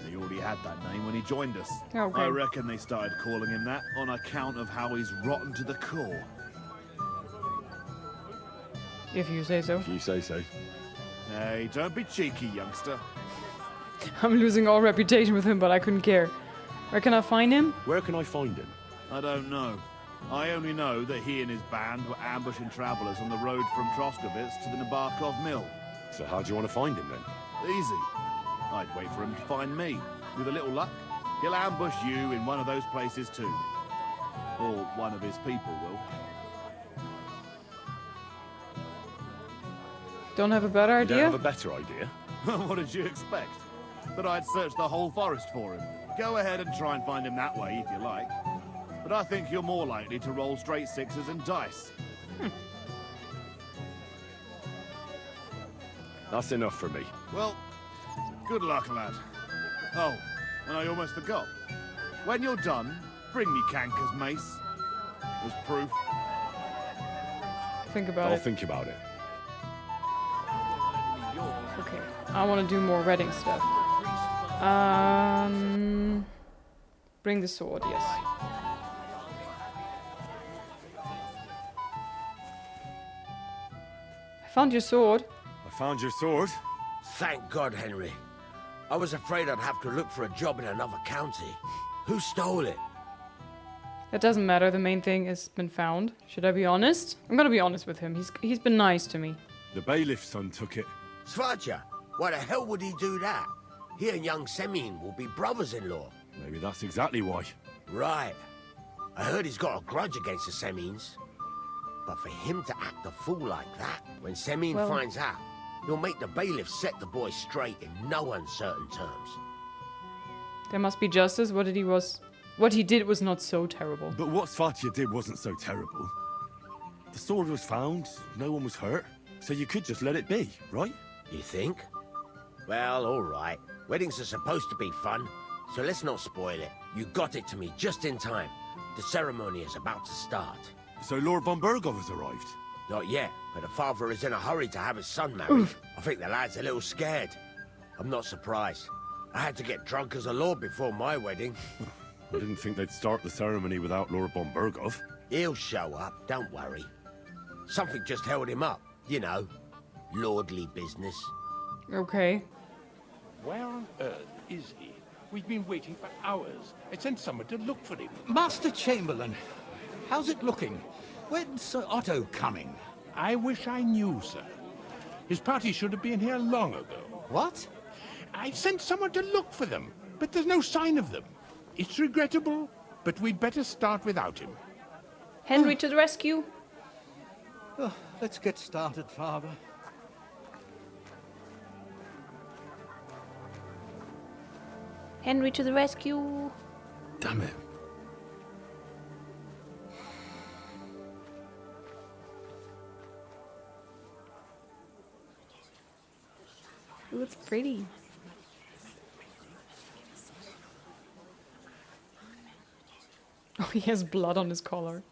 Speaker 19: He already had that name when he joined us.
Speaker 1: Okay.
Speaker 19: I reckon they started calling him that on account of how he's rotten to the core.
Speaker 1: If you say so.
Speaker 3: If you say so.
Speaker 19: Hey, don't be cheeky, youngster.
Speaker 1: I'm losing all reputation with him, but I couldn't care. Where can I find him?
Speaker 3: Where can I find him?
Speaker 19: I don't know. I only know that he and his band were ambushing travellers on the road from Troskovitz to the Nabarkov mill.
Speaker 3: So how do you want to find him then?
Speaker 19: Easy. I'd wait for him to find me. With a little luck, he'll ambush you in one of those places too. Or one of his people will.
Speaker 1: Don't have a better
Speaker 3: You
Speaker 1: idea?
Speaker 3: don't have a better idea?
Speaker 19: What did you expect? That I'd search the whole forest for him. Go ahead and try and find him that way if you like. But I think you're more likely to roll straight 6s and dice.
Speaker 3: That's enough for me.
Speaker 19: Well, good luck, lad. Oh, and I almost forgot. When you're done, bring me Canker's mace. As proof.
Speaker 1: Think about
Speaker 3: I'll
Speaker 1: it.
Speaker 3: think about it.
Speaker 1: Okay. I want to do more wedding stuff. Bring the sword, yes. I found your sword.
Speaker 3: I found your sword.
Speaker 2: Thank God, Henry. I was afraid I'd have to look for a job in another county. Who stole it?
Speaker 1: It doesn't matter, the main thing has been found. Should I be honest? I'm gonna be honest with him. He's been nice to me.
Speaker 3: The bailiff's son took it.
Speaker 2: Svatja, why the hell would he do that? He and young Semin will be brothers-in-law.
Speaker 3: Maybe that's exactly why.
Speaker 2: Right. I heard he's got a grudge against the Semins. But for him to act a fool like that, when Semin finds out, he'll make the bailiff set the boy straight in no uncertain terms.
Speaker 1: There must be justice. What he did was not so terrible.
Speaker 3: But what Svatja did wasn't so terrible. The sword was found, no one was hurt, so you could just let it be, right?
Speaker 2: You think? Well, all right. Weddings are supposed to be fun, so let's not spoil it. You got it to me just in time. The ceremony is about to start.
Speaker 3: So Lord von Burgov has arrived?
Speaker 2: Not yet, but the father is in a hurry to have his son married.
Speaker 1: Oof.
Speaker 2: I think the lad's a little scared. I'm not surprised. I had to get drunk as a lord before my wedding.
Speaker 3: I didn't think they'd start the ceremony without Lord von Burgov.
Speaker 2: He'll show up, don't worry. Something just held him up, you know. Lordly business.
Speaker 1: Okay.
Speaker 20: Where on earth is he? We've been waiting for hours. I sent someone to look for him.
Speaker 6: Master Chamberlain, how's it looking? When's Sir Otto coming?
Speaker 20: I wish I knew, sir. His party should have been here long ago.
Speaker 6: What?
Speaker 20: I sent someone to look for them, but there's no sign of them. It's regrettable, but we'd better start without him.
Speaker 1: Henry to the rescue.
Speaker 6: Oh, let's get started, Father.
Speaker 1: Henry to the rescue.
Speaker 3: Damn it.
Speaker 1: Ooh, it's pretty. Oh, he has blood on his collar.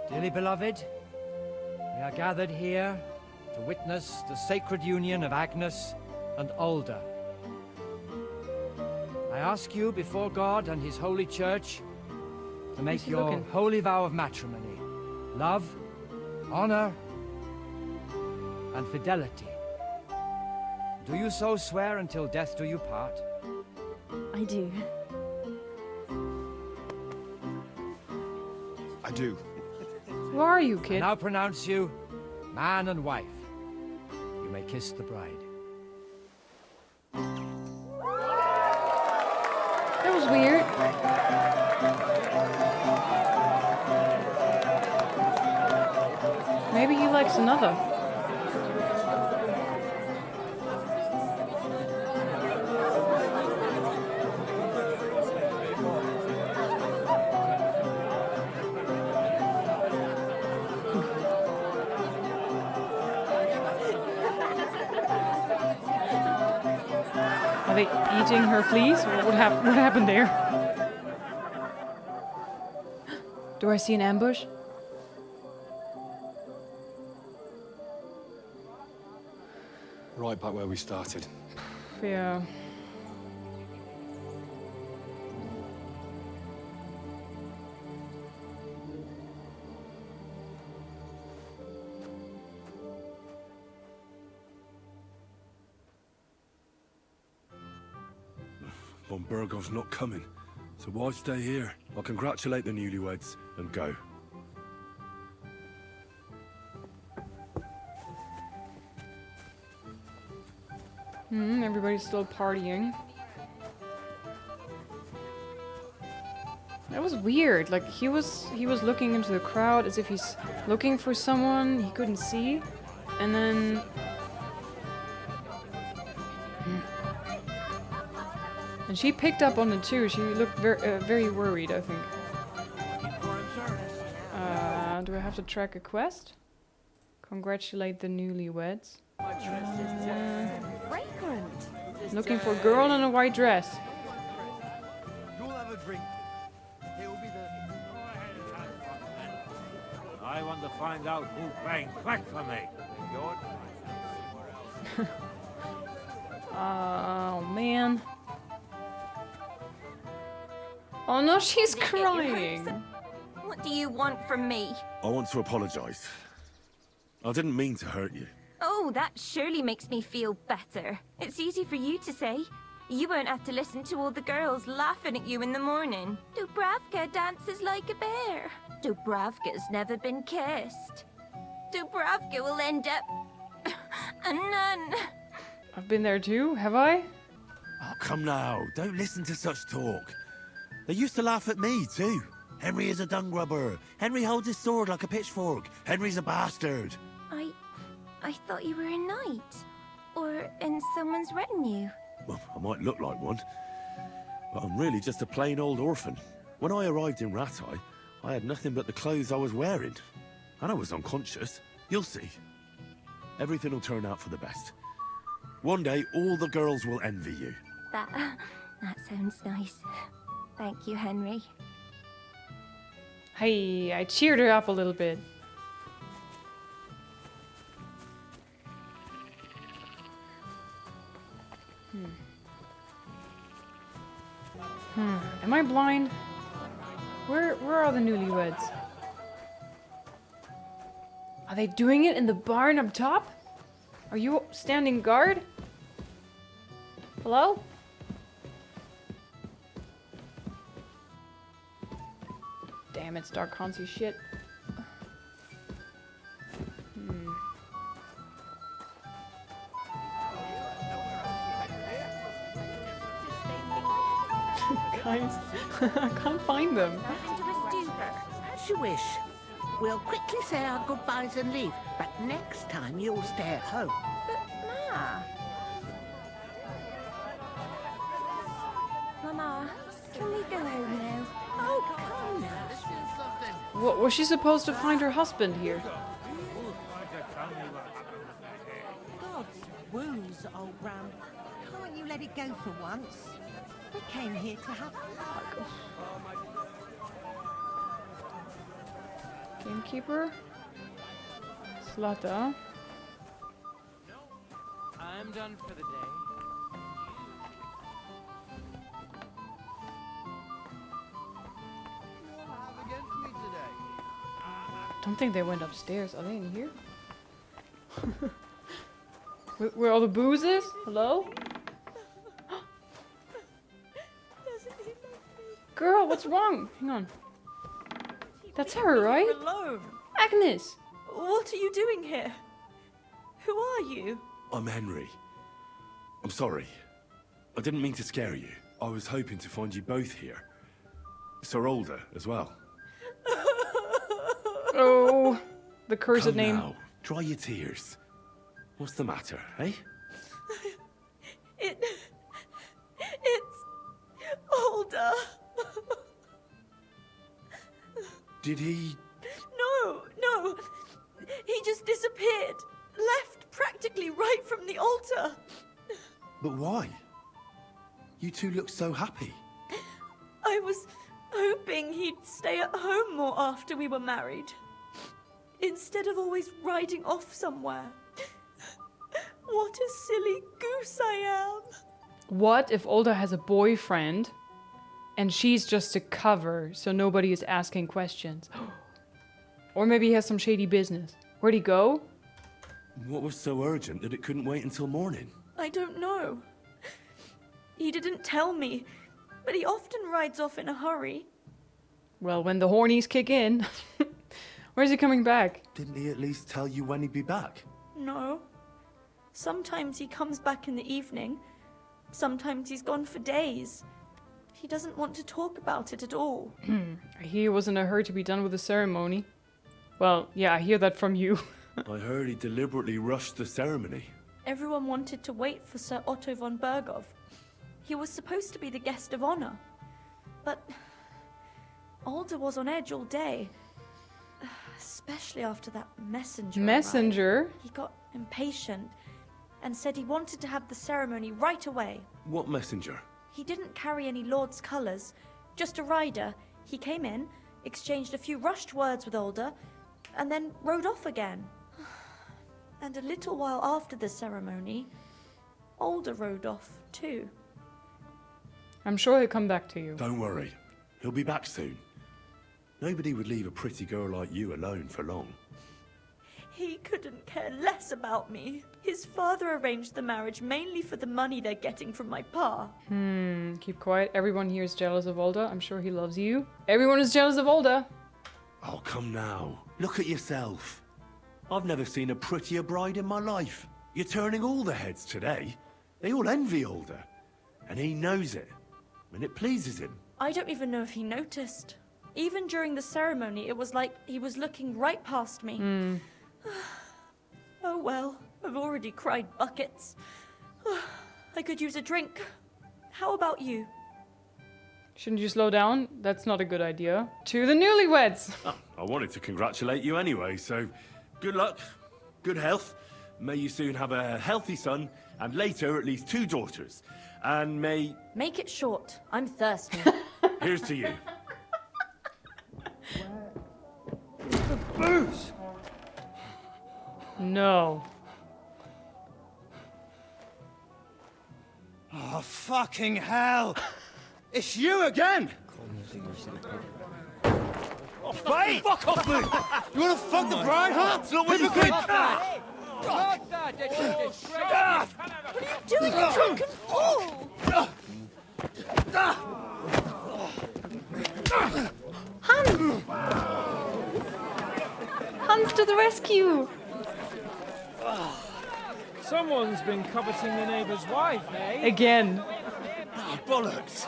Speaker 21: Dearly beloved, we are gathered here to witness the sacred union of Agnes and Alda. I ask you before God and His holy church to make
Speaker 1: he
Speaker 21: your
Speaker 1: looking?
Speaker 21: holy vow of matrimony, love, honor, and fidelity. Do you so swear until death do you part?
Speaker 15: I do.
Speaker 19: I do.
Speaker 1: Who are you, kid?
Speaker 21: I now pronounce you man and wife. You may kiss the bride.
Speaker 1: That was weird. Maybe he likes another. Are they eating her fleas? What happened there? Do I see an ambush?
Speaker 3: Right back where we started.
Speaker 1: Yeah.
Speaker 3: Von Burgov's not coming, so why stay here? I'll congratulate the newlyweds and go.
Speaker 1: Everybody's still partying. That was weird. Like he was looking into the crowd as if he's looking for someone he couldn't see, and then and she picked up on it too. She looked very worried, I think. Do I have to track a quest? Congratulate the newlyweds. Looking for a girl in a white dress.
Speaker 16: You'll have a drink. He'll be the...
Speaker 7: I want to find out who banged quick for me.
Speaker 1: Oh man. Oh no, she's crying.
Speaker 15: What do you want from me?
Speaker 3: I want to apologise. I didn't mean to hurt you.
Speaker 15: Oh, that surely makes me feel better. It's easy for you to say. You won't have to listen to all the girls laughing at you in the morning. Dubravka dances like a bear. Dubravka's never been kissed. Dubravka will end up a nun.
Speaker 1: I've been there too, have I?
Speaker 3: Oh, come now. Don't listen to such talk. They used to laugh at me, too. Henry is a dung grubber. Henry holds his sword like a pitchfork. Henry's a bastard.
Speaker 15: I thought you were a knight. Or in someone's retinue.
Speaker 3: Well, I might look like one, but I'm really just a plain old orphan. When I arrived in Rattay, I had nothing but the clothes I was wearing. And I was unconscious. You'll see. Everything will turn out for the best. One day, all the girls will envy you.
Speaker 15: That sounds nice. Thank you, Henry.
Speaker 1: Hey, I cheered her up a little bit. Am I blind? Where are the newlyweds? Are they doing it in the barn up top? Are you standing guard? Hello? Damn, it's dark, can't see shit. Guys, I can't find them.
Speaker 16: As you wish. We'll quickly say our goodbyes and leave, but next time you'll stay at home.
Speaker 15: Ma. Mama, can we go home now?
Speaker 16: Oh, come now.
Speaker 1: What was she supposed to find her husband here?
Speaker 13: God's wounds, old Ram. Can't you let it go for once? We came here to have fun.
Speaker 1: Gamekeeper? Slaughter.
Speaker 7: I'm done for the day.
Speaker 1: Don't think they went upstairs. Are they in here? Where all the booze is? Hello? Girl, what's wrong? Hang on. That's her, right?
Speaker 22: Alone.
Speaker 1: Agnes!
Speaker 22: What are you doing here? Who are you?
Speaker 3: I'm Henry. I'm sorry. I didn't mean to scare you. I was hoping to find you both here. Sir Alder as well.
Speaker 1: Oh, the cursed
Speaker 3: Come
Speaker 1: name.
Speaker 3: now, dry your tears. What's the matter, eh?
Speaker 22: It's Alder.
Speaker 3: Did he...
Speaker 22: No. He just disappeared. Left practically right from the altar.
Speaker 3: But why? You two look so happy.
Speaker 22: I was hoping he'd stay at home more after we were married. Instead of always riding off somewhere. What a silly goose I am.
Speaker 1: What if Alder has a boyfriend and she's just a cover so nobody is asking questions? Or maybe he has some shady business. Where'd he go?
Speaker 3: What was so urgent that it couldn't wait until morning?
Speaker 22: I don't know. He didn't tell me, but he often rides off in a hurry.
Speaker 1: Well, when the hornies kick in. Where's he coming back?
Speaker 3: Didn't he at least tell you when he'd be back?
Speaker 22: No. Sometimes he comes back in the evening. Sometimes he's gone for days. He doesn't want to talk about it at all.
Speaker 1: I hear he was in a hurry to be done with the ceremony. Well, yeah, I hear that from you.
Speaker 3: I heard he deliberately rushed the ceremony.
Speaker 22: Everyone wanted to wait for Sir Otto von Bergov. He was supposed to be the guest of honor. But Alder was on edge all day. Especially after that messenger
Speaker 1: Messenger?
Speaker 22: arrived. He got impatient and said he wanted to have the ceremony right away.
Speaker 3: What messenger?
Speaker 22: He didn't carry any lord's colours, just a rider. He came in, exchanged a few rushed words with Alder, and then rode off again. And a little while after the ceremony, Alder rode off too.
Speaker 1: I'm sure he'll come back to you.
Speaker 3: Don't worry. He'll be back soon. Nobody would leave a pretty girl like you alone for long.
Speaker 22: He couldn't care less about me. His father arranged the marriage mainly for the money they're getting from my pa.
Speaker 1: Keep quiet. Everyone here is jealous of Alder. I'm sure he loves you. Everyone is jealous of Alder.
Speaker 3: Oh, come now. Look at yourself. I've never seen a prettier bride in my life. You're turning all the heads today. They all envy Alder. And he knows it. And it pleases him.
Speaker 22: I don't even know if he noticed. Even during the ceremony, it was like he was looking right past me. Oh well, I've already cried buckets. I could use a drink. How about you?
Speaker 1: Shouldn't you slow down? That's not a good idea. To the newlyweds!
Speaker 3: Oh, I wanted to congratulate you anyway, so good luck, good health. May you soon have a healthy son, and later at least 2 daughters. And may...
Speaker 22: Make it short. I'm thirsty.
Speaker 3: Here's to you.
Speaker 21: The booze!
Speaker 1: No.
Speaker 21: Oh, fucking hell! It's you again! Oh, wait! Fuck off, mate! You wanna fuck the bride, huh? It's not what you think!
Speaker 22: What are you doing, you drunken fool? Hans!
Speaker 1: Hans to the rescue!
Speaker 5: Someone's been coveting the neighbour's wife, eh?
Speaker 1: Again.
Speaker 5: Oh, bollocks!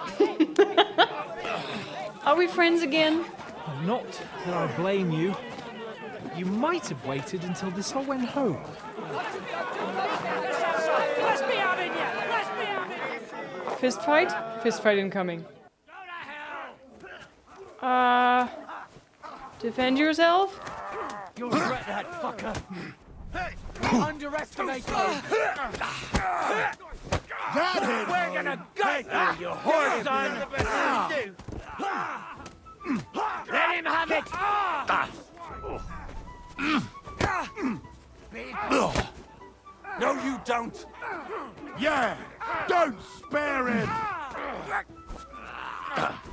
Speaker 1: Are we friends again?
Speaker 5: Not that I blame you. You might have waited until this all went home.
Speaker 7: Let's be having you! Let's be having you!
Speaker 1: Fist fight? Fist fight incoming. Defend yourself?
Speaker 7: You'll regret that, fucker. Underestimate me. We're gonna gut you, you whore son. Let him have it.
Speaker 19: No, you don't. Yeah, don't spare him.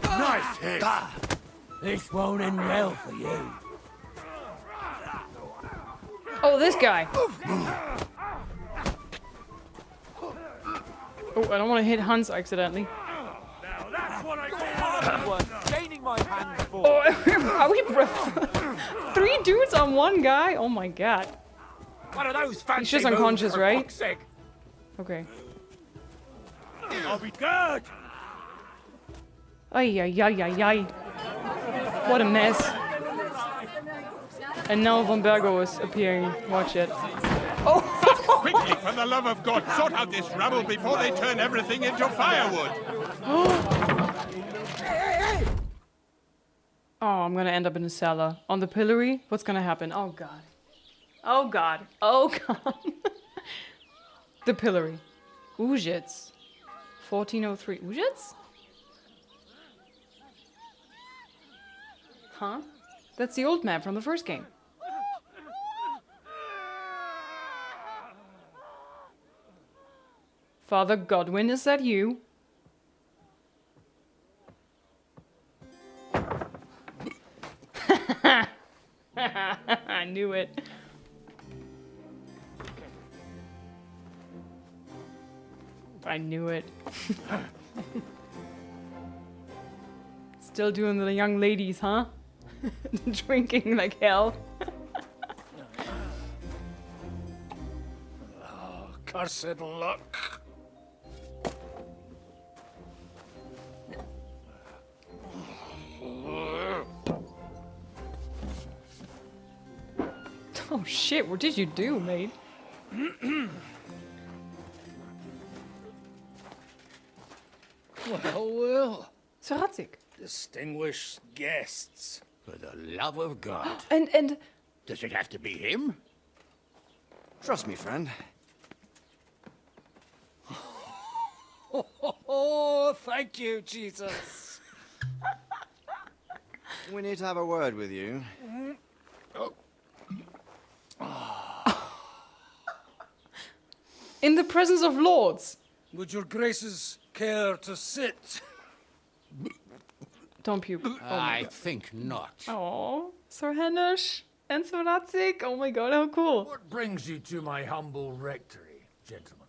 Speaker 19: Nice hit.
Speaker 7: This won't end well for you.
Speaker 1: Oh, this guy. Oh, I don't want to hit Hans accidentally.
Speaker 7: Now that's what I was gaining my hands for.
Speaker 1: Oh, are we 3 dudes on one guy? Oh my god.
Speaker 7: One of those fancy
Speaker 1: He's just
Speaker 7: moves,
Speaker 1: unconscious,
Speaker 7: for
Speaker 1: right?
Speaker 7: fuck's sake.
Speaker 1: Okay.
Speaker 7: I'll be good.
Speaker 1: Ay, ay, ay, ay, ay. What a mess. And now Von Bergo is appearing. Watch it. Oh!
Speaker 20: Quickly, for the love of God, sort out this rabble before they turn everything into firewood.
Speaker 1: Oh, I'm gonna end up in a cellar. On the pillory? What's gonna happen? Oh god. Oh god. Oh god. The pillory. Ujits. 1403. Ujits? Huh? That's the old map from the first game. Father Godwin, is that you? I knew it. I knew it. Still doing the young ladies, huh? Drinking like hell.
Speaker 17: Oh, cursed luck.
Speaker 1: Oh shit, what did you do, mate?
Speaker 17: Well.
Speaker 1: Sarazik.
Speaker 17: Distinguished guests.
Speaker 6: For the love of God.
Speaker 1: And...
Speaker 6: Does it have to be him?
Speaker 4: Trust me, friend.
Speaker 17: Oh, thank you, Jesus.
Speaker 4: We need to have a word with you.
Speaker 1: In the presence of lords.
Speaker 17: Would your graces care to sit?
Speaker 1: Don't puke.
Speaker 6: I think not.
Speaker 1: Oh, Sir Hennish and Sir Ratzik. Oh my god, how cool.
Speaker 17: What brings you to my humble rectory, gentlemen?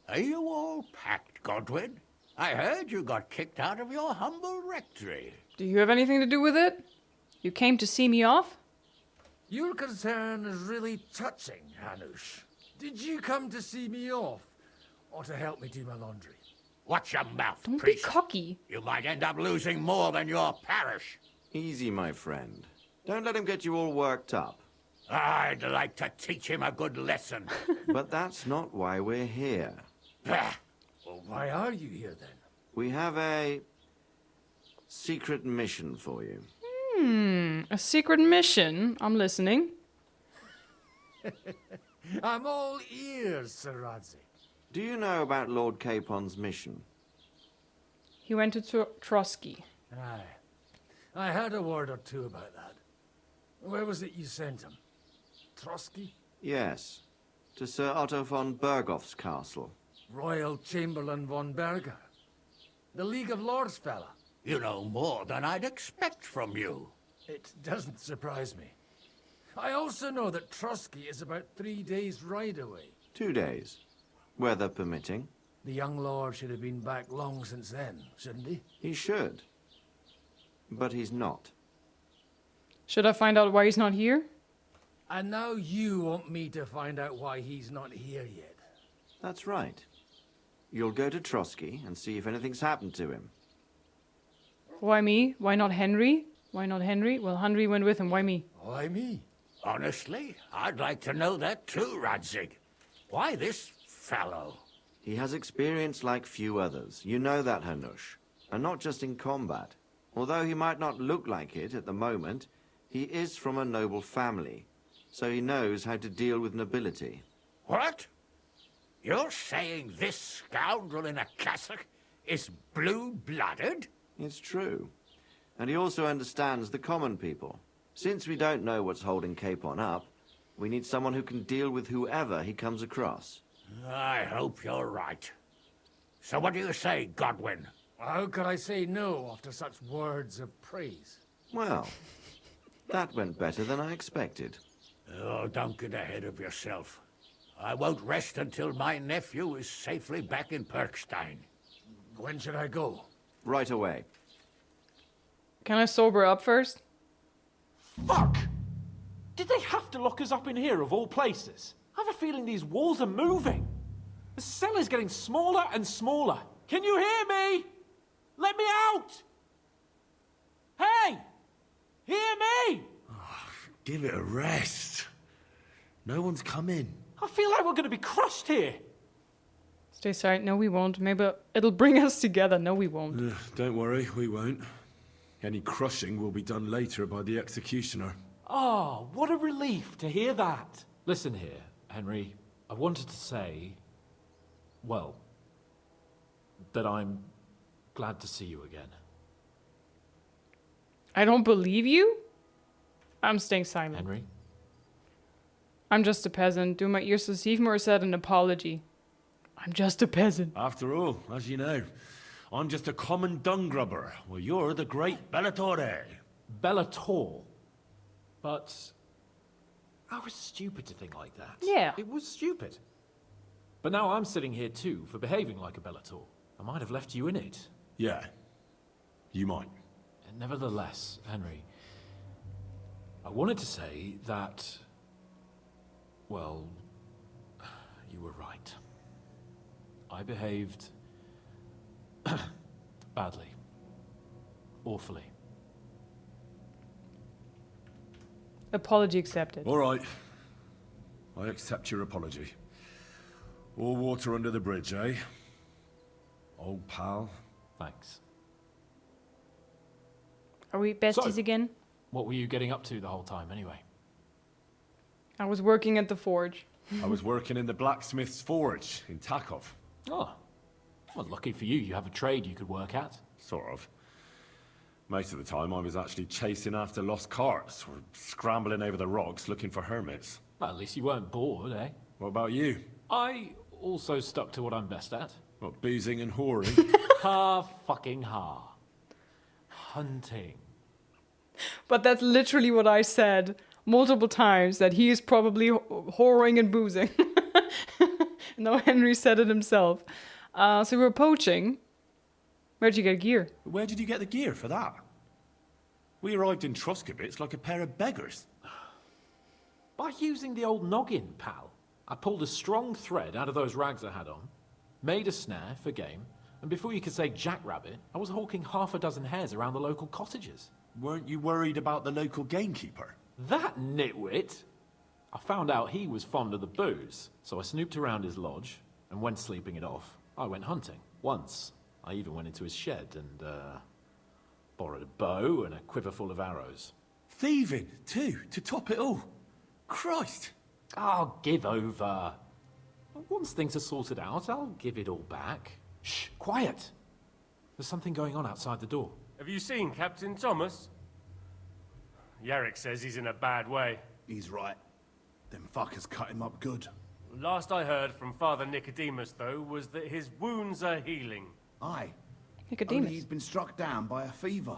Speaker 6: Are you all packed, Godwin? I heard you got kicked out of your humble rectory.
Speaker 1: Do you have anything to do with it? You came to see me off?
Speaker 17: Your concern is really touching, Hanush. Did you come to see me off, or to help me do my laundry?
Speaker 6: Watch your mouth,
Speaker 1: Don't
Speaker 6: priest.
Speaker 1: be cocky.
Speaker 6: You might end up losing more than your parish.
Speaker 4: Easy, my friend. Don't let him get you all worked up.
Speaker 6: I'd like to teach him a good lesson.
Speaker 4: But that's not why we're here.
Speaker 17: Well, why are you here, then?
Speaker 4: We have a secret mission for you.
Speaker 1: A secret mission? I'm listening.
Speaker 17: I'm all ears, Sir Radzi.
Speaker 4: Do you know about Lord Capon's mission?
Speaker 1: He went to Trotsky.
Speaker 17: Aye. I heard a word or two about that. Where was it you sent him? Trotsky?
Speaker 4: Yes, to Sir Otto von Bergoff's castle.
Speaker 17: Royal Chamberlain von Berger. The League of Lords fella.
Speaker 6: You know more than I'd expect from you.
Speaker 17: It doesn't surprise me. I also know that Trotsky is about 3 days' ride away.
Speaker 4: 2 days, weather permitting.
Speaker 17: The young lord should have been back long since then, shouldn't he?
Speaker 4: He should. But he's not.
Speaker 1: Should I find out why he's not here?
Speaker 21: And now you want me to find out why he's not here yet.
Speaker 4: That's right. You'll go to Trotsky and see if anything's happened to him.
Speaker 1: Why me? Why not Henry? Why not Henry? Well, Henry went with him. Why me?
Speaker 6: Why me? Honestly, I'd like to know that too, Radzig. Why this fellow?
Speaker 4: He has experience like few others. You know that, Hanush. And not just in combat. Although he might not look like it at the moment, he is from a noble family. So he knows how to deal with nobility.
Speaker 6: What? You're saying this scoundrel in a cassock is blue-blooded?
Speaker 4: It's true. And he also understands the common people. Since we don't know what's holding Capon up, we need someone who can deal with whoever he comes across.
Speaker 6: I hope you're right. So what do you say, Godwin?
Speaker 21: How could I say no after such words of praise?
Speaker 4: Well, that went better than I expected.
Speaker 6: Oh, don't get ahead of yourself. I won't rest until my nephew is safely back in Perkstein.
Speaker 21: When should I go?
Speaker 4: Right away.
Speaker 1: Can I sober up first?
Speaker 5: Fuck! Did they have to lock us up in here of all places? I have a feeling these walls are moving. The cell is getting smaller and smaller. Can you hear me? Let me out! Hey! Hear me!
Speaker 3: Give it a rest. No one's coming.
Speaker 5: I feel like we're going to be crushed here.
Speaker 1: Stay silent. No, we won't. Maybe it'll bring us together. No, we won't.
Speaker 3: Don't worry, we won't. Any crushing will be done later by the executioner.
Speaker 5: Oh, what a relief to hear that. Listen here, Henry. I wanted to say, well, that I'm glad to see you again.
Speaker 1: I don't believe you? I'm staying silent.
Speaker 5: Henry?
Speaker 1: I'm just a peasant. Do my ears deceive me or is that an apology? I'm just a peasant.
Speaker 3: After all, as you know, I'm just a common dung grubber. Well, you're the great Bellatore.
Speaker 5: Bellator? But I was stupid to think like that.
Speaker 1: Yeah.
Speaker 5: It was stupid. But now I'm sitting here too for behaving like a Bellator. I might have left you in it.
Speaker 3: Yeah, you might.
Speaker 5: And nevertheless, Henry, I wanted to say that, well, you were right. I behaved badly. Awfully.
Speaker 1: Apology accepted.
Speaker 3: All right. I accept your apology. All water under the bridge, eh? Old pal.
Speaker 5: Thanks.
Speaker 1: Are we besties again?
Speaker 5: What were you getting up to the whole time, anyway?
Speaker 1: I was working at the forge.
Speaker 3: I was working in the blacksmith's forge in Takov.
Speaker 5: Oh. Well, lucky for you, you have a trade you could work at.
Speaker 3: Sort of. Most of the time I was actually chasing after lost carts or scrambling over the rocks looking for hermits.
Speaker 5: Well, at least you weren't bored, eh?
Speaker 3: What about you?
Speaker 5: I also stuck to what I'm best at.
Speaker 3: What, boozing and whoring?
Speaker 5: Ha fucking ha. Hunting.
Speaker 1: But that's literally what I said multiple times, that he is probably whoring and boozing. No, Henry said it himself. So we were poaching. Where'd you get gear?
Speaker 3: Where did you get the gear for that? We arrived in Troskowitz like a pair of beggars.
Speaker 5: By using the old noggin, pal. I pulled a strong thread out of those rags I had on, made a snare for game, and before you could say jackrabbit, I was hawking half a dozen hares around the local cottages.
Speaker 3: Weren't you worried about the local gamekeeper?
Speaker 5: That nitwit! I found out he was fond of the booze, so I snooped around his lodge, and when sleeping it off, I went hunting. Once, I even went into his shed and, borrowed a bow and a quiver full of arrows.
Speaker 3: Thieving, too, to top it all. Christ!
Speaker 5: Oh, give over. Once things are sorted out, I'll give it all back. Shh, quiet! There's something going on outside the door.
Speaker 11: Have you seen Captain Thomas? Yarrick says he's in a bad way.
Speaker 19: He's right. Them fuckers cut him up good.
Speaker 11: Last I heard from Father Nicodemus, though, was that his wounds are healing.
Speaker 19: Aye.
Speaker 1: Nicodemus.
Speaker 19: Only he's been struck down by a fever.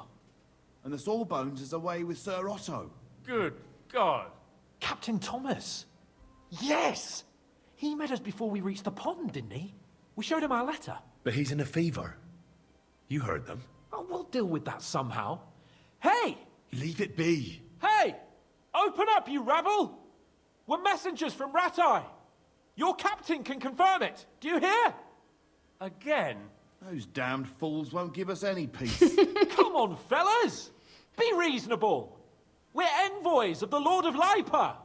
Speaker 19: And the Sawbones is away with Sir Otto.
Speaker 11: Good God.
Speaker 5: Captain Thomas! Yes! He met us before we reached the pond, didn't he? We showed him our letter.
Speaker 3: But he's in a fever. You heard them.
Speaker 5: Oh, we'll deal with that somehow. Hey!
Speaker 3: Leave it be.
Speaker 5: Hey! Open up, you rabble! We're messengers from Ratai. Your captain can confirm it. Do you hear?
Speaker 11: Again?
Speaker 19: Those damned fools won't give us any peace.
Speaker 5: Come on, fellas! Be reasonable. We're envoys of the Lord of Lipa.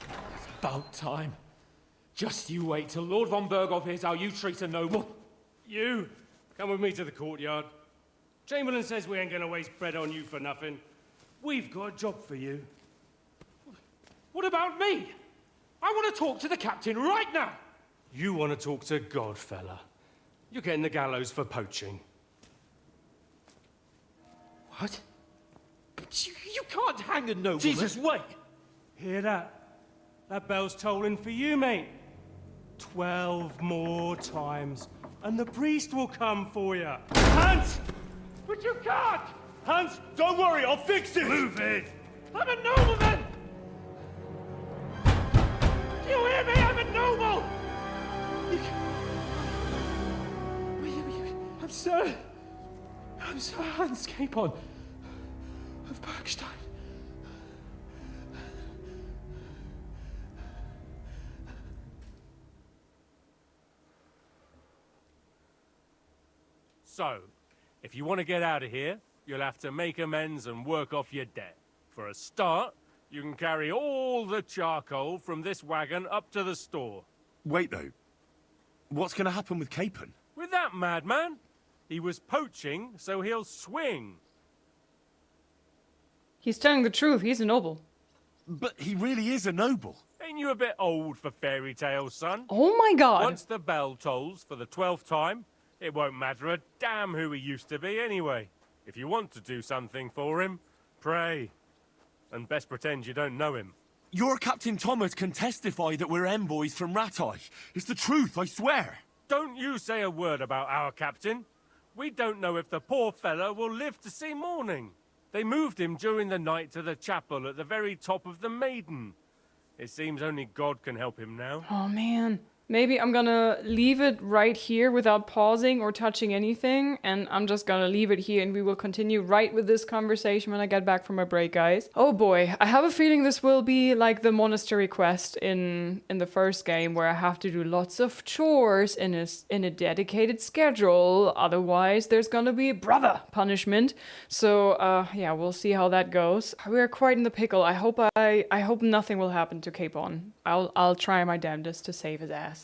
Speaker 11: It's about time. Just you wait till Lord von Berghoff hears how you treat a noble.
Speaker 8: You, come with me to the courtyard. Chamberlain says we ain't gonna waste bread on you for nothing. We've got a job for you.
Speaker 11: What about me? I want to talk to the captain right now.
Speaker 8: You want to talk to God, fella. You're getting the gallows for poaching.
Speaker 11: What? You can't hang a nobleman.
Speaker 8: Jesus, wait! Hear that? That bell's tolling for you, mate. 12 more times, and the priest will come for you. Hans!
Speaker 11: But you can't!
Speaker 8: Hans, don't worry, I'll fix it! Move it!
Speaker 11: I'm a nobleman! Do you hear me? I'm a noble! I'm Sir Hans Capon of Bergstein. So, if you want to get out of here, you'll have to make amends and work off your debt. For a start, you can carry all the charcoal from this wagon up to the store.
Speaker 3: Wait, though. What's going to happen with Capon?
Speaker 11: With that madman? He was poaching, so he'll swing.
Speaker 1: He's telling the truth. He's a noble.
Speaker 3: But he really is a noble.
Speaker 11: Ain't you a bit old for fairy tales, son?
Speaker 1: Oh my god.
Speaker 11: Once the bell tolls for the 12th time, it won't matter a damn who he used to be anyway. If you want to do something for him, pray. And best pretend you don't know him.
Speaker 3: Your Captain Thomas can testify that we're envoys from Ratai. It's the truth, I swear.
Speaker 11: Don't you say a word about our captain. We don't know if the poor fellow will live to see morning. They moved him during the night to the chapel at the very top of the Maiden. It seems only God can help him now.
Speaker 1: Oh man. Maybe I'm gonna leave it right here without pausing or touching anything, and I'm just gonna leave it here and we will continue right with this conversation when I get back from my break, guys. Oh boy, I have a feeling this will be like the monastery quest in the first game, where I have to do lots of chores in a dedicated schedule, otherwise there's gonna be brother punishment. So yeah, we'll see how that goes. We're quite in the pickle. I hope nothing will happen to Capon. I'll try my damnedest to save his ass.